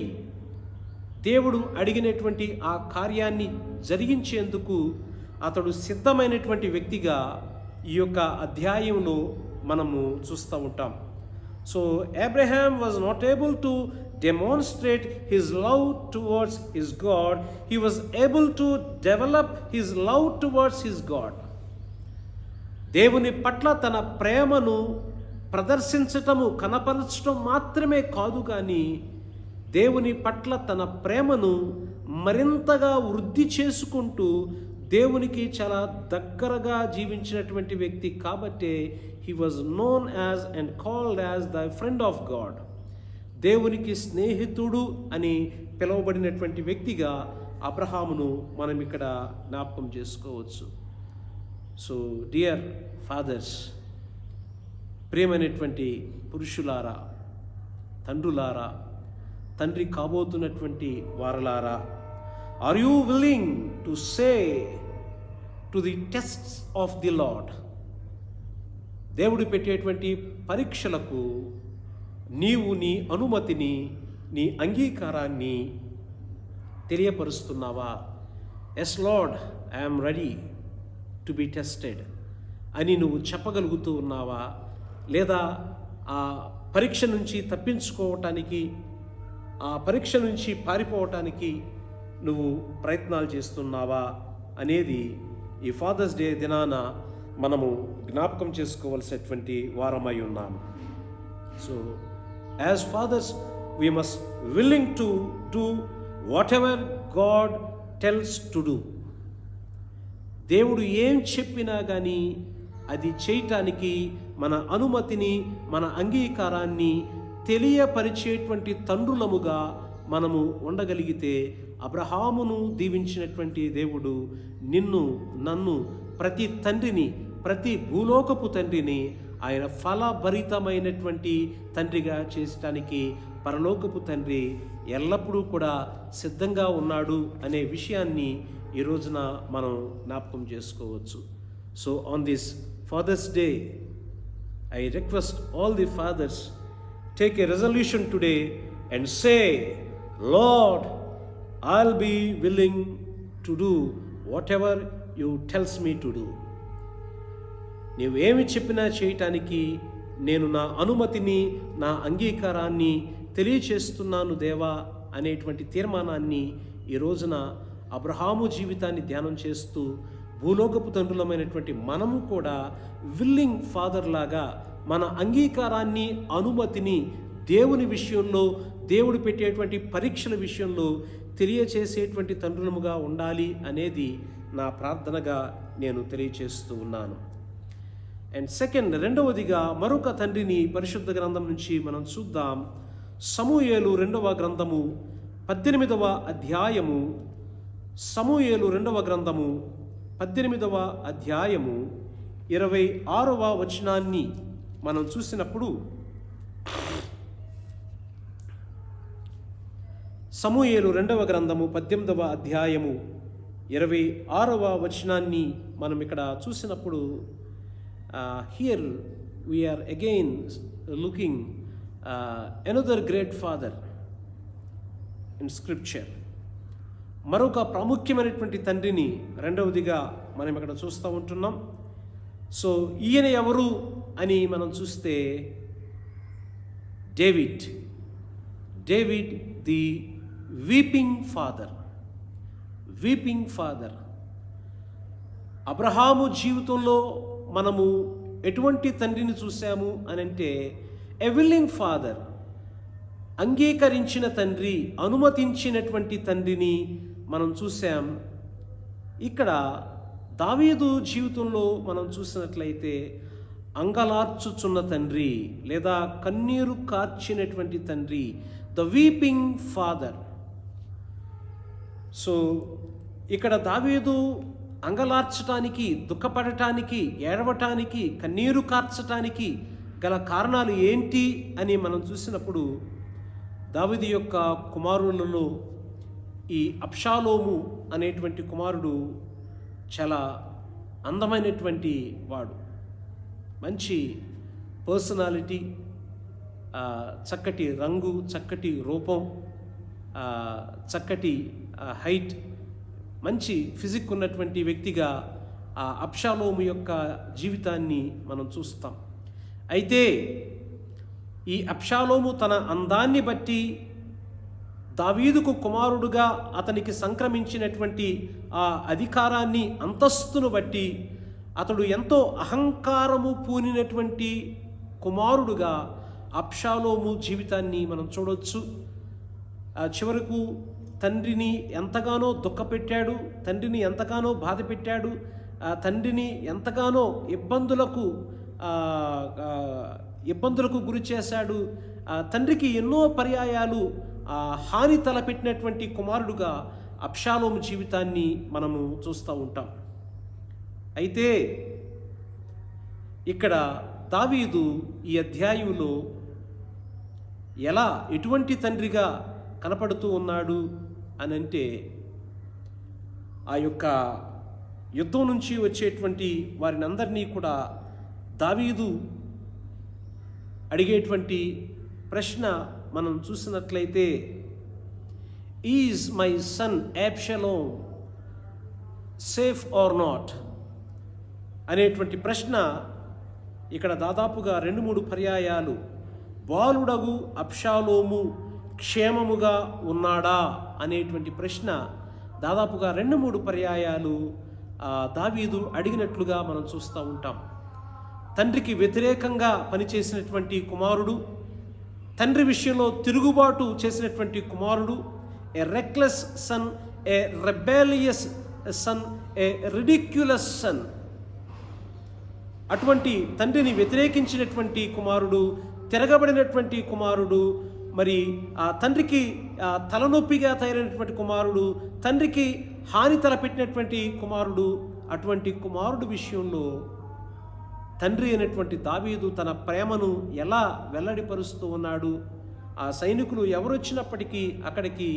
దేవుడు అడిగినటువంటి ఆ కార్యాన్ని జరిగించేందుకు అతడు సిద్ధమైనటువంటి వ్యక్తిగా ఈ యొక్క అధ్యాయంలో మనము చూస్తూ ఉంటాం. So Abraham was not able to demonstrate his love towards his God. He was able to develop his love towards his God. దేవుని పట్ల తన ప్రేమను ప్రదర్శించటము, కనపరచటం మాత్రమే కాదు, కానీ దేవుని పట్ల తన ప్రేమను మరింతగా వృద్ధి చేసుకుంటూ దేవునికి చాలా దగ్గరగా జీవించినటువంటి వ్యక్తి కాబట్టే he was known as and called as the friend of God. దేవునికి స్నేహితుడు అని పిలువబడినటువంటి వ్యక్తిగా అబ్రహామును మనం ఇక్కడ జ్ఞాపకం చేసుకోవచ్చు. సో డియర్ ఫాదర్స్, ప్రియమైనటువంటి పురుషులారా, తండ్రులారా, తండ్రి కాబోతున్నటువంటి వారలారా, are you willing to say to the tests of the Lord? దేవుడు పెట్టేటువంటి పరీక్షలకు నీవు నీ అనుమతిని, నీ అంగీకారాన్ని తెలియపరుస్తున్నావా? Yes Lord, I'm ready to be tested అని నువ్వు చెప్పగలుగుతూ ఉన్నావా? లేదా ఆ పరీక్ష నుంచి తప్పించుకోవటానికి, ఆ పరీక్ష నుంచి పారిపోవటానికి నువ్వు ప్రయత్నాలు చేస్తున్నావా అనేది ఈ ఫాదర్స్ డే దినాన మనము జ్ఞాపకం చేసుకోవలసినటువంటి వారమై ఉన్నాము. So as fathers we must willing to do whatever God tells to do. దేవుడు ఏం చెప్పినా కానీ అది చేయటానికి మన అనుమతిని, మన అంగీకారాన్ని తెలియపరిచేటువంటి తండ్రులముగా మనము ఉండగలిగితే, అబ్రహామును దీవించినటువంటి దేవుడు నిన్ను, నన్ను, ప్రతి తండ్రిని, ప్రతి భూలోకపు తండ్రిని ఆయన ఫలభరితమైనటువంటి తండ్రిగా చేసడానికి పరలోకపు తండ్రి ఎల్లప్పుడూ కూడా సిద్ధంగా ఉన్నాడు అనే విషయాన్ని ఈ రోజున మనం జ్ఞాపకం చేసుకోవచ్చు. So on this Father's Day I request all the fathers, take a resolution today and say, Lord, I'll be willing to do whatever you tells me to do. నీవు ఏమి చెప్పినా చేయటానికి నేను నా అనుమతిని, నా అంగీకారాన్ని తెలియచేస్తున్నాను దేవా అనేటువంటి తీర్మానాన్ని ఈ రోజున అబ్రహాము జీవితాన్ని ధ్యానం చేస్తూ భూలోకపు తండ్రులమైనటువంటి మనము కూడా విల్లింగ్ ఫాదర్ లాగా మన అంగీకారాన్ని, అనుమతిని దేవుని విషయంలో, దేవుడు పెట్టేటువంటి పరీక్షల విషయంలో తెలియచేసేటువంటి తండ్రులముగా ఉండాలి అనేది నా ప్రార్థనగా నేను తెలియచేస్తూ ఉన్నాను. అండ్ సెకండ్, రెండవదిగా మరొక తండ్రిని పరిశుద్ధ గ్రంథం నుంచి మనం చూద్దాం. సమూయేలు 2వ గ్రంథము 18వ అధ్యాయము, సమూయేలు 2వ గ్రంథము 18వ అధ్యాయము 26వ వచనాన్ని మనం చూసినప్పుడు, సమూయేలు 2వ గ్రంథము 18వ అధ్యాయము 26వ వచనాన్ని మనం ఇక్కడ చూసినప్పుడు, here we are again looking another great father in scripture. మరొక ప్రాముఖ్యమైనటువంటి తండ్రిని రెండవదిగా మనం ఇక్కడ చూస్తూ ఉంటున్నాం. సో ఈయన ఎవరు అని మనం చూస్తే, David the weeping father. Abraham జీవితంలో మనము ఎటువంటి తండ్రిని చూసాము అని అంటే, ఎ విల్లింగ్ ఫాదర్, అంగీకరించిన తండ్రి, అనుమతించినటువంటి తండ్రిని మనం చూసాం. ఇక్కడ దావీదు జీవితంలో మనం చూసినట్లయితే అంగలార్చుచున్న తండ్రి లేదా కన్నీరు కార్చినటువంటి తండ్రి, ద వీపింగ్ ఫాదర్. సో ఇక్కడ దావీదు అంగలార్చటానికి, దుఃఖపడటానికి, ఏడవటానికి, కన్నీరు కార్చటానికి గల కారణాలు ఏంటి అని మనం చూసినప్పుడు, దావీదు యొక్క కుమారులలో ఈ అబ్షాలోము అనేటువంటి కుమారుడు చాలా అందమైనటువంటి వాడు, మంచి పర్సనాలిటీ, చక్కటి రంగు, చక్కటి రూపం, చక్కటి హైట్, మంచి ఫిజిక్ ఉన్నటువంటి వ్యక్తిగా ఆ అబ్షాలోము యొక్క జీవితాన్ని మనం చూస్తాం. అయితే ఈ అబ్షాలోము తన అందాన్ని బట్టి, దావీదుకు కుమారుడుగా అతనికి సంక్రమించినటువంటి ఆ అధికారాన్ని, అంతస్తును బట్టి అతడు ఎంతో అహంకారము పూనినటువంటి కుమారుడుగా అబ్షాలోము జీవితాన్ని మనం చూడవచ్చు. చివరకు తండ్రిని ఎంతగానో దుఃఖపెట్టాడు, తండ్రిని ఎంతగానో బాధ పెట్టాడు, తండ్రిని ఎంతగానో ఇబ్బందులకు గురి చేశాడు. తండ్రికి ఎన్నో పర్యాయాలు హాని తలపెట్టినటువంటి కుమారుడుగా అబ్షాలోము జీవితాన్ని మనము చూస్తూ ఉంటాం. అయితే ఇక్కడ దావీదు ఈ అధ్యాయంలో ఎటువంటి తండ్రిగా కనపడుతూ ఉన్నాడు అని అంటే, ఆ యొక్క యుద్ధం నుంచి వచ్చేటువంటి వారిని అందరినీ కూడా దావీదు అడిగేటువంటి ప్రశ్న మనం చూసినట్లయితే, is my son Absalom safe or not అనేటువంటి ప్రశ్న ఇక్కడ దాదాపుగా 2-3 పర్యాయాలు బాలుడగు అబ్షాలోము క్షేమముగా ఉన్నాడా అనేటువంటి ప్రశ్న దాదాపుగా 2-3 పర్యాయాలు దావీదు అడిగినట్లుగా మనం చూస్తూ ఉంటాం. తండ్రికి వ్యతిరేకంగా పనిచేసినటువంటి కుమారుడు, తండ్రి విషయంలో తిరుగుబాటు చేసినటువంటి కుమారుడు, ఏ రెక్లెస్ సన్, ఏ రెబెలియస్ సన్, ఏ రిడిక్యులస్ సన్. అటువంటి తండ్రిని వ్యతిరేకించినటువంటి కుమారుడు, తిరగబడినటువంటి కుమారుడు, మరి ఆ తండ్రికి తలనొప్పిగా తయారైనటువంటి కుమారుడు, తండ్రికి హాని తలపెట్టినటువంటి కుమారుడు. అటువంటి కుమారుడు విషయంలో తండ్రి అయినటువంటి దావీదు తన ప్రేమను ఎలా వెల్లడిపరుస్తూ ఉన్నాడు. ఆ సైనికులు ఎవరు వచ్చినప్పటికీ అక్కడికి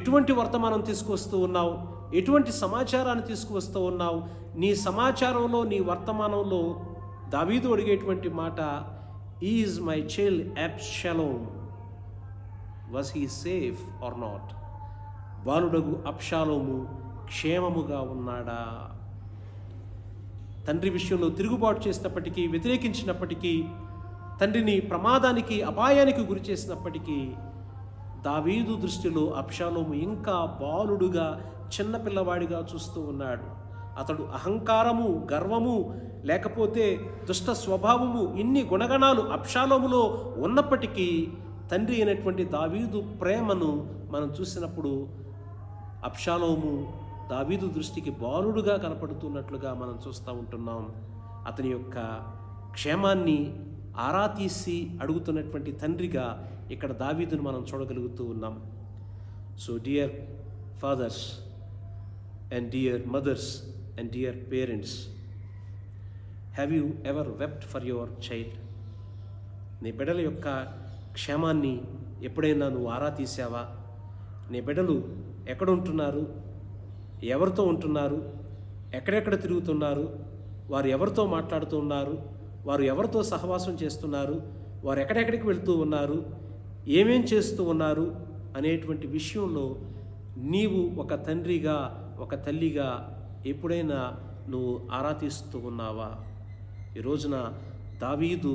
ఎటువంటి వర్తమానం తీసుకువస్తూ ఉన్నావు, ఎటువంటి సమాచారాన్ని తీసుకువస్తూ ఉన్నావు, నీ సమాచారంలో, నీ వర్తమానంలో దావీదు అడిగేటువంటి మాట, is my child Absalom, was he safe or not? బాలుడగు అబ్షాలోము క్షేమముగా ఉన్నాడా? తండ్రి విషయంలో తిరుగుబాటు చేసినప్పటికీ, వ్యతిరేకించినప్పటికీ, తండ్రిని ప్రమాదానికి, అపాయానికి గురి చేసినప్పటికీ దావీదు దృష్టిలో అబ్షాలోము ఇంకా బాలుడుగా, చిన్నపిల్లవాడిగా చూస్తూ ఉన్నాడు. అతడు అహంకారము, గర్వము, లేకపోతే దుష్ట స్వభావము, ఇన్ని గుణగణాలు అబ్షాలోములో ఉన్నప్పటికీ తండ్రి అయినటువంటి దావీదు ప్రేమను మనం చూసినప్పుడు అబ్షాలోము దావీదు దృష్టికి బాలుడుగా కనపడుతున్నట్లుగా మనం చూస్తూ ఉంటున్నాం. అతని యొక్క క్షేమాన్ని ఆరా తీసి అడుగుతున్నటువంటి తండ్రిగా ఇక్కడ దావీదును మనం చూడగలుగుతూ ఉన్నాం. So dear fathers and dear mothers and dear parents, have you ever wept for your child? నీ బిడ్డల యొక్క క్షేమాన్ని ఎప్పుడైనా నువ్వు ఆరా తీసావా? నీ బిడ్డలు ఎక్కడ ఉంటున్నారు, ఎవరితో ఉంటున్నారు, ఎక్కడెక్కడ తిరుగుతున్నారు, వారు ఎవరితో మాట్లాడుతూ ఉన్నారు, వారు ఎవరితో సహవాసం చేస్తున్నారు, వారు ఎక్కడెక్కడికి వెళ్తూ ఉన్నారు, ఏమేం చేస్తూ ఉన్నారు అనేటువంటి విషయంలో నీవు ఒక తండ్రిగా, ఒక తల్లిగా ఎప్పుడైనా నువ్వు ఆరా తీస్తూ ఉన్నావా? ఈ రోజున దావీదు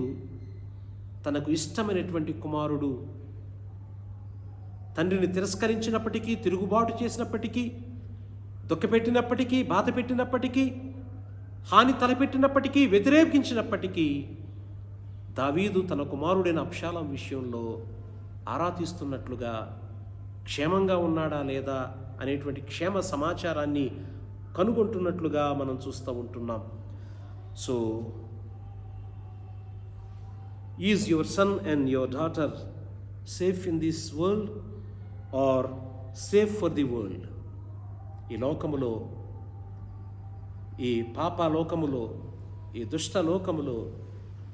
తనకు ఇష్టమైనటువంటి కుమారుడు తండ్రిని తిరస్కరించినప్పటికీ, తిరుగుబాటు చేసినప్పటికీ, దుఃఖపెట్టినప్పటికీ, బాధ పెట్టినప్పటికీ, హాని తలపెట్టినప్పటికీ, వ్యతిరేకించినప్పటికీ దావీదు తన కుమారుడైన అబ్షాలోము విషయంలో ఆరా తీస్తున్నట్లుగా, క్షేమంగా ఉన్నాడా లేదా అనేటువంటి క్షేమ సమాచారాన్ని కనుగొంటున్నట్లుగా మనం చూస్తూ ఉంటున్నాం. So is your son and your daughter safe in this world or safe for the world? ఈ లోకములో, ఈ పాప లోకములో, ఈ దుష్ట లోకములో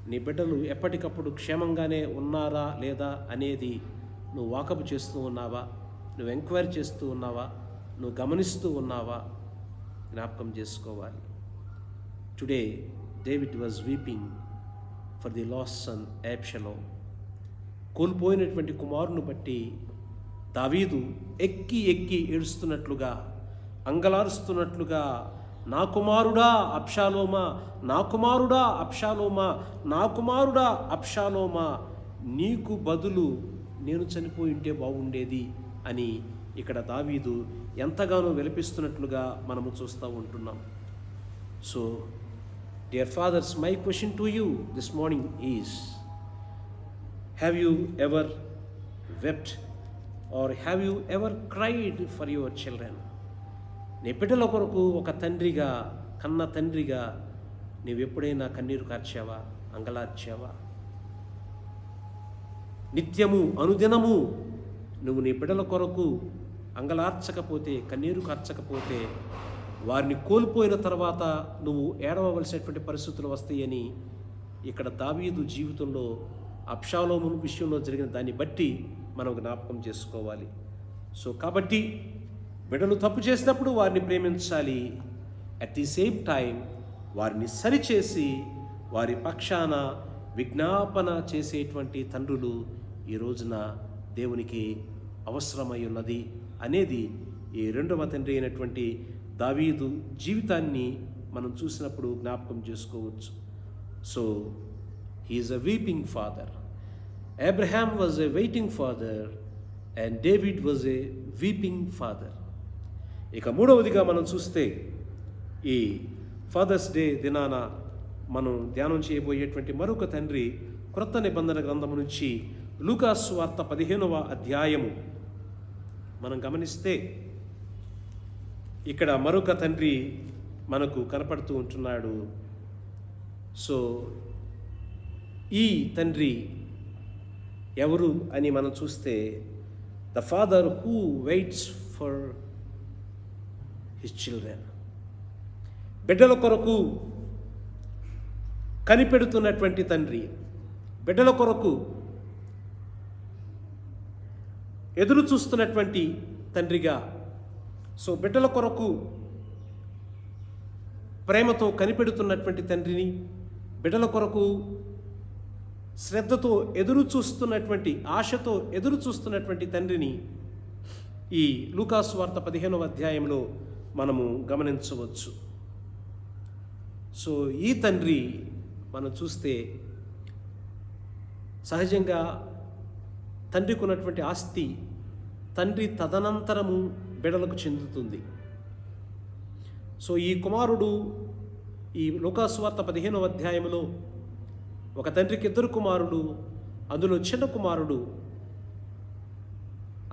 నీ బిడ్డలు ఎప్పటికప్పుడు క్షేమంగానే ఉన్నారా లేదా అనేది నువ్వు వాకపు చేస్తూ ఉన్నావా? నువ్వు ఎంక్వైరీ చేస్తూ ఉన్నావా? నువ్వు గమనిస్తూ ఉన్నావా? జ్ఞాపకం చేసుకోవాలి. Today David was weeping for the lost son Absalom. కోల్పోయినటువంటి కుమారుని బట్టి దావీదు ఎక్కి ఎక్కి ఏడుస్తున్నట్లుగా, అంగలారుస్తున్నట్లుగా, నా కుమారుడా అబ్షాలోమా, నా కుమారుడా అబ్షాలోమా, నా కుమారుడా అబ్షాలోమా, నీకు బదులు నేను చనిపోయి ఉంటే బాగుండేది అని ఇక్కడ దావీదు ఎంతగానో విలపిస్తున్నట్లుగా మనము చూస్తూ ఉంటున్నాం. So dear fathers, my question to you this morning is, have you ever wept or have you ever cried for your children? నీ బిడ్డల కొరకు ఒక తండ్రిగా, కన్న తండ్రిగా నీవు ఎప్పుడైనా కన్నీరు కార్చావా, అంగలార్చావా? నిత్యము, అనుదినము నువ్వు నీ బిడ్డల కొరకు అంగలార్చకపోతే, కన్నీరు కార్చకపోతే వారిని కోల్పోయిన తర్వాత నువ్వు ఏడవలసినటువంటి పరిస్థితులు వస్తాయని ఇక్కడ దావీదు జీవితంలో అబ్షాలోము విషయంలో జరిగిన దాన్ని బట్టి మనం జ్ఞాపకం చేసుకోవాలి. సో కాబట్టి బిడ్డలు తప్పు చేసినప్పుడు వారిని ప్రేమించాలి. అట్ ది సేమ్ టైం వారిని సరిచేసి వారి పక్షాన విజ్ఞాపన చేసేటువంటి తండ్రులు ఈ రోజున దేవునికి అవసరమై ఉన్నది అనేది ఈ రెండవ తండ్రి అయినటువంటి దావీదు జీవితాన్ని మనం చూసినప్పుడు జ్ఞాపకం చేసుకోవచ్చు. So He is a weeping father. Abraham was a waiting father and David was a weeping father. ఇక మూడవదిగా మనం చూస్తే ఈ ఫాదర్స్ డే దినాన మనం ధ్యానం చేయబోయేటువంటి మరొక తండ్రి క్రొత్త నిబంధన గ్రంథము నుంచి లూకాసు వార్త 15వ అధ్యాయము మనం గమనిస్తే ఇక్కడ మరొక తండ్రి మనకు కనపడుతూ ఉంటున్నాడు. సో ఈ తండ్రి ఎవరు అని మనం చూస్తే the father who weights for his children. బిడ్డల కొరకు కనిపెడుతున్నటువంటి తండ్రి, బిడ్డల కొరకు ఎదురు చూస్తున్నటువంటి తండ్రిగా, సో బిడ్డల కొరకు ప్రేమతో కనిపెడుతున్నటువంటి తండ్రిని, బిడ్డల కొరకు శ్రద్ధతో ఎదురు చూస్తున్నటువంటి, ఆశతో ఎదురు చూస్తున్నటువంటి తండ్రిని ఈ లూకాసు వార్త 15వ అధ్యాయంలో మనము గమనించవచ్చు. సో ఈ తండ్రి మనం చూస్తే సహజంగా తండ్రికి ఉన్నటువంటి ఆస్తి తండ్రి తదనంతరము బిడ్డలకు చెందుతుంది. సో ఈ కుమారుడు ఈ లూకాసు వార్త 15వ అధ్యాయంలో ఒక తండ్రికి 2 కుమారులు, అందులో చిన్న కుమారుడు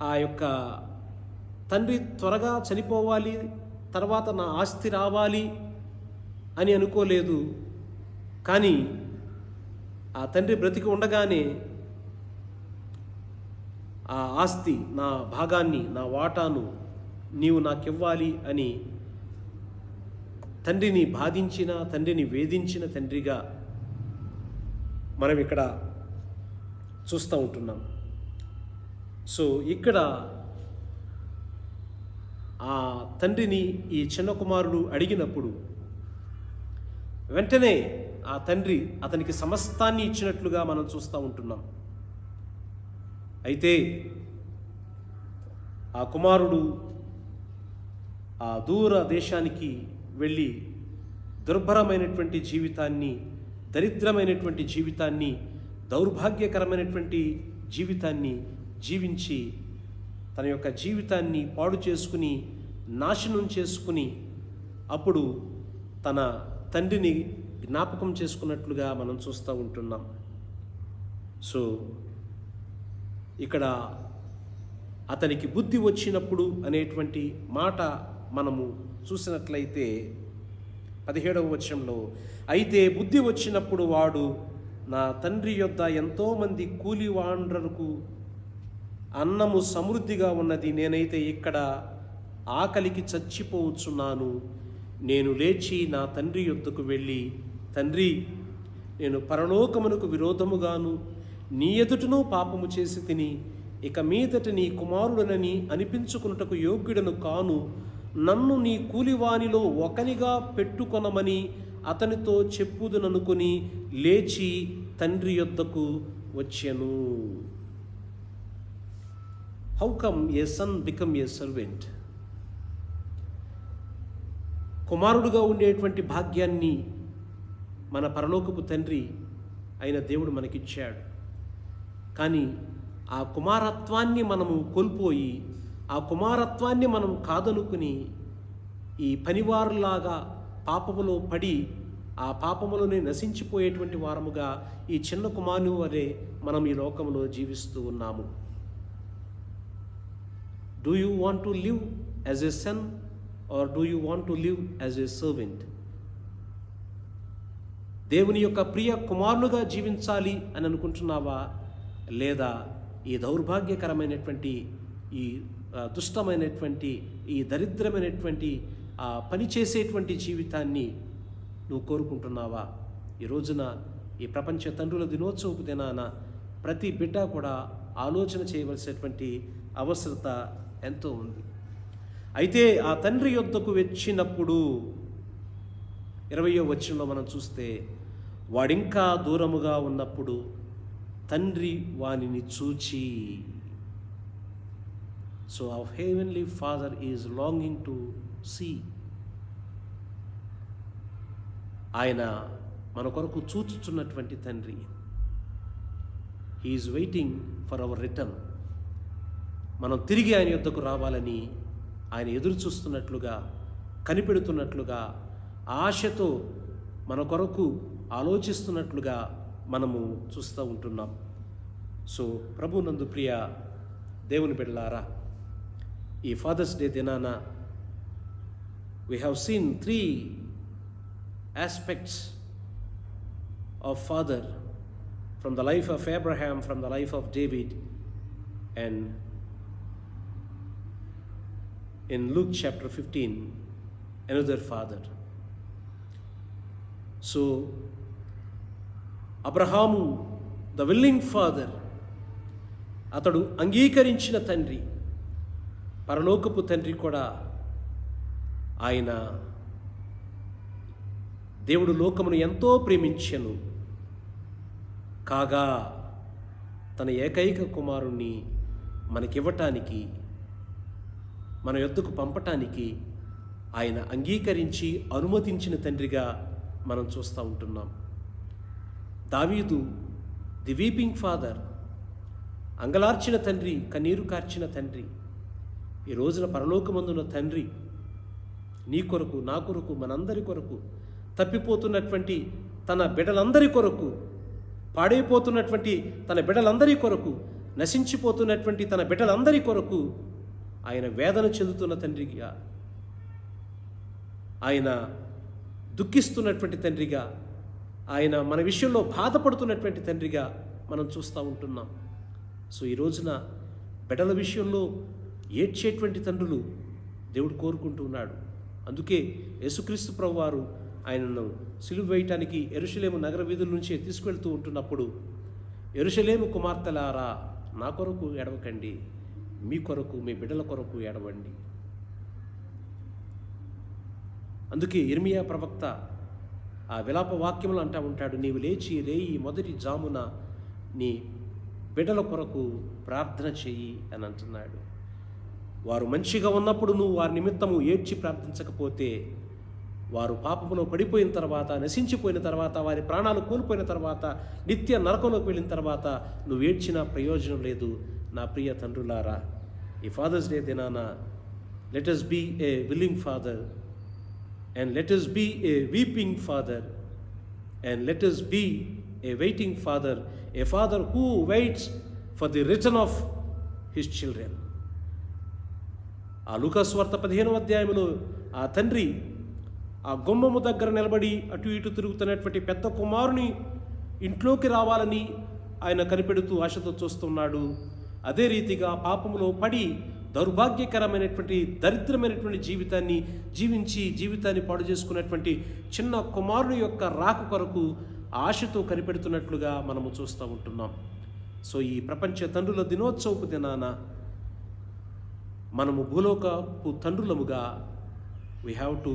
ఆ యొక్క తండ్రి త్వరగా చనిపోవాలి, తర్వాత నా ఆస్తి రావాలి అని అనుకోలేదు. కానీ ఆ తండ్రి బ్రతికి ఉండగానే ఆ ఆస్తి, నా భాగాన్ని, నా వాటాను నీవు నాకివ్వాలి అని తండ్రిని బాధించిన, తండ్రిని వేధించిన తండ్రిగా మనం ఇక్కడ చూస్తూ ఉంటున్నాం. సో ఇక్కడ ఆ తండ్రిని ఈ చిన్న కుమారుడు అడిగినప్పుడు వెంటనే ఆ తండ్రి అతనికి సమస్తాన్ని ఇచ్చినట్లుగా మనం చూస్తూ ఉంటున్నాం. అయితే ఆ కుమారుడు ఆ దూర దేశానికి వెళ్ళి దుర్భరమైనటువంటి జీవితాన్ని, దరిద్రమైనటువంటి జీవితాన్ని, దౌర్భాగ్యకరమైనటువంటి జీవితాన్ని జీవించి తన యొక్క జీవితాన్ని పాడు చేసుకుని, నాశనం చేసుకుని, అప్పుడు తన తండ్రిని జ్ఞాపకం చేసుకున్నట్లుగా మనం చూస్తూ ఉంటున్నాం. సో ఇక్కడ అతనికి బుద్ధి వచ్చినప్పుడు అనేటువంటి మాట మనము చూసినట్లయితే 17వ వచనంలో, అయితే బుద్ధి వచ్చినప్పుడు వాడు నా తండ్రి యొద్ద ఎంతోమంది కూలివాండ్రకు అన్నము సమృద్ధిగా ఉన్నది, నేనైతే ఇక్కడ ఆకలికి చచ్చిపోవచ్చున్నాను. నేను లేచి నా తండ్రి యొద్దకు వెళ్ళి, తండ్రి, నేను పరలోకమునకు విరోధముగాను నీ ఎదుటను పాపము చేసి తిని, ఇక మీదట నీ కుమారుడనని అనిపించుకున్నటకు యోగ్యుడను కాను, నన్ను నీ కూలివానిలో ఒకనిగా పెట్టుకొనమని అతనితో చెప్పుదుననుకొని లేచి తండ్రి యొద్దకు వచ్చెను. How come a son become a servant? కుమారుడుగా ఉండేటువంటి భాగ్యాన్ని మన పరలోకపు తండ్రి అయిన దేవుడు మనకిచ్చాడు. కానీ ఆ కుమారత్వాన్ని మనము కోల్పోయి, ఆ కుమారత్వాన్ని మనం కాదనుకుని ఈ పనివారులాగా పాపములో పడి ఆ పాపములోనే నశించిపోయేటువంటి వారముగా ఈ చిన్న కుమారుని వలె మనం ఈ లోకంలో జీవిస్తూ ఉన్నాము. Do you want to live as a son or do you want to live as a servant? దేవుని యొక్క ప్రియ కుమారులుగా జీవించాలి అని అనుకుంటున్నావా, లేదా ఈ దౌర్భాగ్యకరమైనటువంటి, ఈ దుష్టమైనటువంటి, ఈ దరిద్రమైనటువంటి పని చేసేటువంటి జీవితాన్ని నువ్వు కోరుకుంటున్నావా? ఈ రోజున ఈ ప్రపంచ తండ్రుల దినోత్సవపు దినాన ప్రతి బిడ్డ కూడా ఆలోచన చేయవలసినటువంటి అవసరత ఎంతో ఉంది. అయితే ఆ తండ్రి యొద్దకు వచ్చినప్పుడు 20వ వచనంలో మనం చూస్తే, వాడింకా దూరముగా ఉన్నప్పుడు తండ్రి వానిని చూచి. So our heavenly father is longing to see. ఆయన మన కొరకు చూచుచున్నటువంటి తండ్రి. He is waiting for our return. మనం తిరిగి ఆయన యొద్దకు రావాలని ఆయన ఎదురు చూస్తున్నట్లుగా, కనిపెడుతున్నట్లుగా, ఆశతో మన కొరకు ఆలోచిస్తున్నట్లుగా మనము చూస్తూ ఉంటున్నాం. సో ప్రభునందు ప్రియ దేవుని బిడ్డలారా, ఈ ఫాదర్స్ డే దినాన we have seen 3 aspects of father from the life of Abraham, from the life of David, and in Luke chapter 15 another father. So Abraham the willing father, అతడు అంగీకరించిన తండ్రి, పరలోకపు తండ్రి కూడా. ఆయన దేవుడు లోకమును ఎంతో ప్రేమించెను కాగా తన ఏకైక కుమారుణ్ణి మనకివ్వటానికి, మన యొద్దకు పంపటానికి ఆయన అంగీకరించి అనుమతించిన తండ్రిగా మనం చూస్తూ ఉంటున్నాం. దావీదు ది వీపింగ్ ఫాదర్, అంగలార్చిన తండ్రి, కన్నీరు కార్చిన తండ్రి. ఈ రోజున పరలోకమందున్న తండ్రి నీ కొరకు, నా కొరకు, మనందరి కొరకు, తప్పిపోతున్నటువంటి తన బిడ్డలందరి కొరకు, పాడైపోతున్నటువంటి తన బిడ్డలందరి కొరకు, నశించిపోతున్నటువంటి తన బిడ్డలందరి కొరకు ఆయన వేదన చెందుతున్న తండ్రిగా, ఆయన దుఃఖిస్తున్నటువంటి తండ్రిగా, ఆయన మన విషయంలో బాధపడుతున్నటువంటి తండ్రిగా మనం చూస్తూ ఉంటున్నాం. సో ఈ రోజున బిడ్డల విషయంలో ఏడ్చేటువంటి తండ్రులు దేవుడు కోరుకుంటూ ఉన్నాడు. అందుకే యేసుక్రీస్తు ప్రభువారు ఆయనను సిలువ వేయటానికి యెరూషలేము నగర వీధుల నుంచి తీసుకెళ్తూ ఉంటున్నప్పుడు, యెరూషలేము కుమార్తెలారా నా కొరకు ఎడవకండి, మీ కొరకు, మీ బిడ్డల కొరకు ఎడవండి. అందుకే ఇర్మియా ప్రవక్త ఆ విలాప వాక్యములు అంటూ ఉంటాడు, నీవు లేచి రేయి మొదటి జామున నీ బిడ్డల కొరకు ప్రార్థన చెయ్యి అని అంటున్నాడు. వారు మంచిగా ఉన్నప్పుడు నువ్వు వారి నిమిత్తము ఏడ్చి ప్రార్థించకపోతే, వారు పాపములో పడిపోయిన తర్వాత, నశించిపోయిన తర్వాత, వారి ప్రాణాలు కోల్పోయిన తర్వాత, నిత్య నరకంలోకి వెళ్ళిన తర్వాత నువ్వు ఏడ్చిన ప్రయోజనం లేదు. నా ప్రియ తండ్రులారా, ఈ ఫాదర్స్ డే దినాన let us be a willing father, and let us be a weeping father, and let us be a waiting father, a father who waits for the return of his children. ఆ లూకాసు వార్త 15వ అధ్యాయంలో ఆ తండ్రి ఆ గుమ్మము దగ్గర నిలబడి అటు ఇటు తిరుగుతున్నటువంటి పెద్ద కుమారుని ఇంట్లోకి రావాలని ఆయన కనిపెడుతూ ఆశతో చూస్తున్నాడు. అదే రీతిగా పాపములో పడి దౌర్భాగ్యకరమైనటువంటి, దరిద్రమైనటువంటి జీవితాన్ని జీవితాన్ని పాడు చేసుకున్నటువంటి చిన్న కుమారుని యొక్క రాక కొరకు ఆశతో కనిపెడుతున్నట్లుగా మనము చూస్తూ ఉంటున్నాం. సో ఈ ప్రపంచ తండ్రుల దినోత్సవపు దినాన మనము భూలోకపు తండ్రులముగా we have to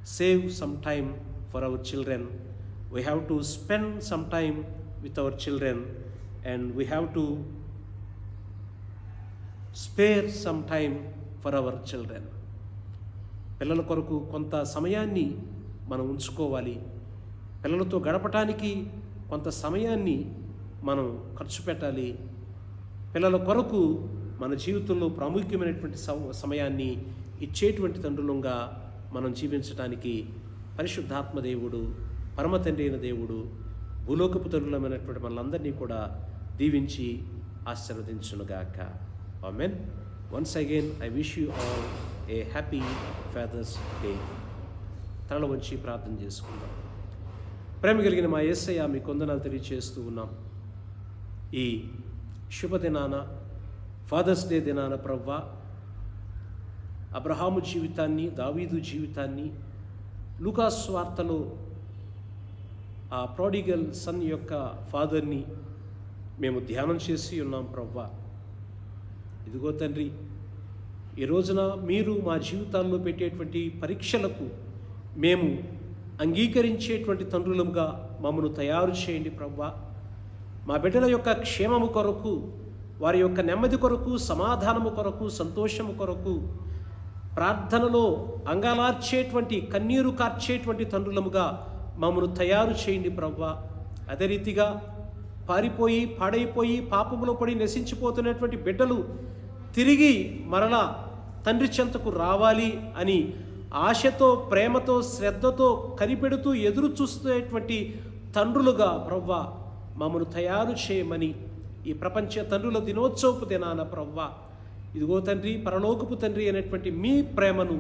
save some time for our children, we have to spend some time with our children, and we have to spare some time for our children. పిల్లల కొరకు కొంత సమయాన్ని మనం ఉంచుకోవాలి. పిల్లలతో గడపటానికి కొంత సమయాన్ని మనం ఖర్చు పెట్టాలి. పిల్లల కొరకు మన జీవితంలో ప్రాముఖ్యమైనటువంటి సమయాన్ని ఇచ్చేటువంటి తండ్రులంగా మనం జీవించడానికి పరిశుద్ధాత్మ దేవుడు, పరమ తండ్రి అయిన దేవుడు భూలోకపు తండ్రులమైనటువంటి మనలందరినీ కూడా దీవించి ఆశీర్వదించునుగాక. ఆమేన్. Once again I wish you all a happy fathers day. తల వంచి ప్రార్థన చేసుకుందాం. ప్రేమ కలిగిన మా యేసయ్య, మీ కొందనాలు తెలియజేస్తూ ఉన్నాం. ఈ శుభదినాన, ఫాదర్స్ డే దినాన ప్రవ్వా, అబ్రహాము జీవితాన్ని, దావీదు జీవితాన్ని, లూకాసు వార్తలో ఆ ప్రాడిగల్ సన్ యొక్క ఫాదర్ని మేము ధ్యానం చేసి ఉన్నాం ప్రవ్వా. ఇదిగో తండ్రి, ఈ రోజున మీరు మా జీవితాల్లో పెట్టేటువంటి పరీక్షలకు మేము అంగీకరించేటువంటి తండ్రులముగా మమ్మను తయారు చేయండి ప్రవ్వా. మా బిడ్డల యొక్క క్షేమము కొరకు, వారి యొక్క నెమ్మది కొరకు, సమాధానము కొరకు, సంతోషము కొరకు ప్రార్థనలో అంగాలార్చేటువంటి, కన్నీరు కార్చేటువంటి తండ్రులముగా మమ్మను తయారు చేయండి ప్రవ్వా. అదే రీతిగా పారిపోయి పాడైపోయి పాపములో పడి నశించిపోతున్నటువంటి బిడ్డలు తిరిగి మరలా తండ్రి చెంతకు రావాలి అని ఆశతో, ప్రేమతో, శ్రద్ధతో కనిపెడుతూ ఎదురు చూసేటువంటి తండ్రులుగా ప్రవ్వా మమ్మను తయారు చేయమని ఈ ప్రపంచ తండ్రుల దినోత్సవపు దినాన ప్రవ్వా ఇదిగో తండ్రి, పరలోకపు తండ్రి అనేటువంటి మీ ప్రేమను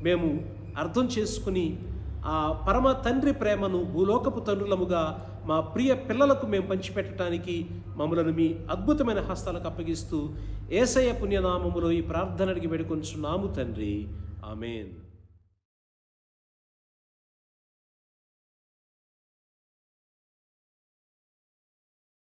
మేము అర్థం చేసుకుని ఆ పరమ తండ్రి ప్రేమను భూలోకపు తండ్రులముగా మా ప్రియ పిల్లలకు మేము పంచిపెట్టడానికి మమ్మలను మీ అద్భుతమైన హస్తాలకు అప్పగిస్తూ యేసయ్య పుణ్యనామములో ఈ ప్రార్థన అడిగి వేడుకొంచున్నాము తండ్రి. ఆమేన్.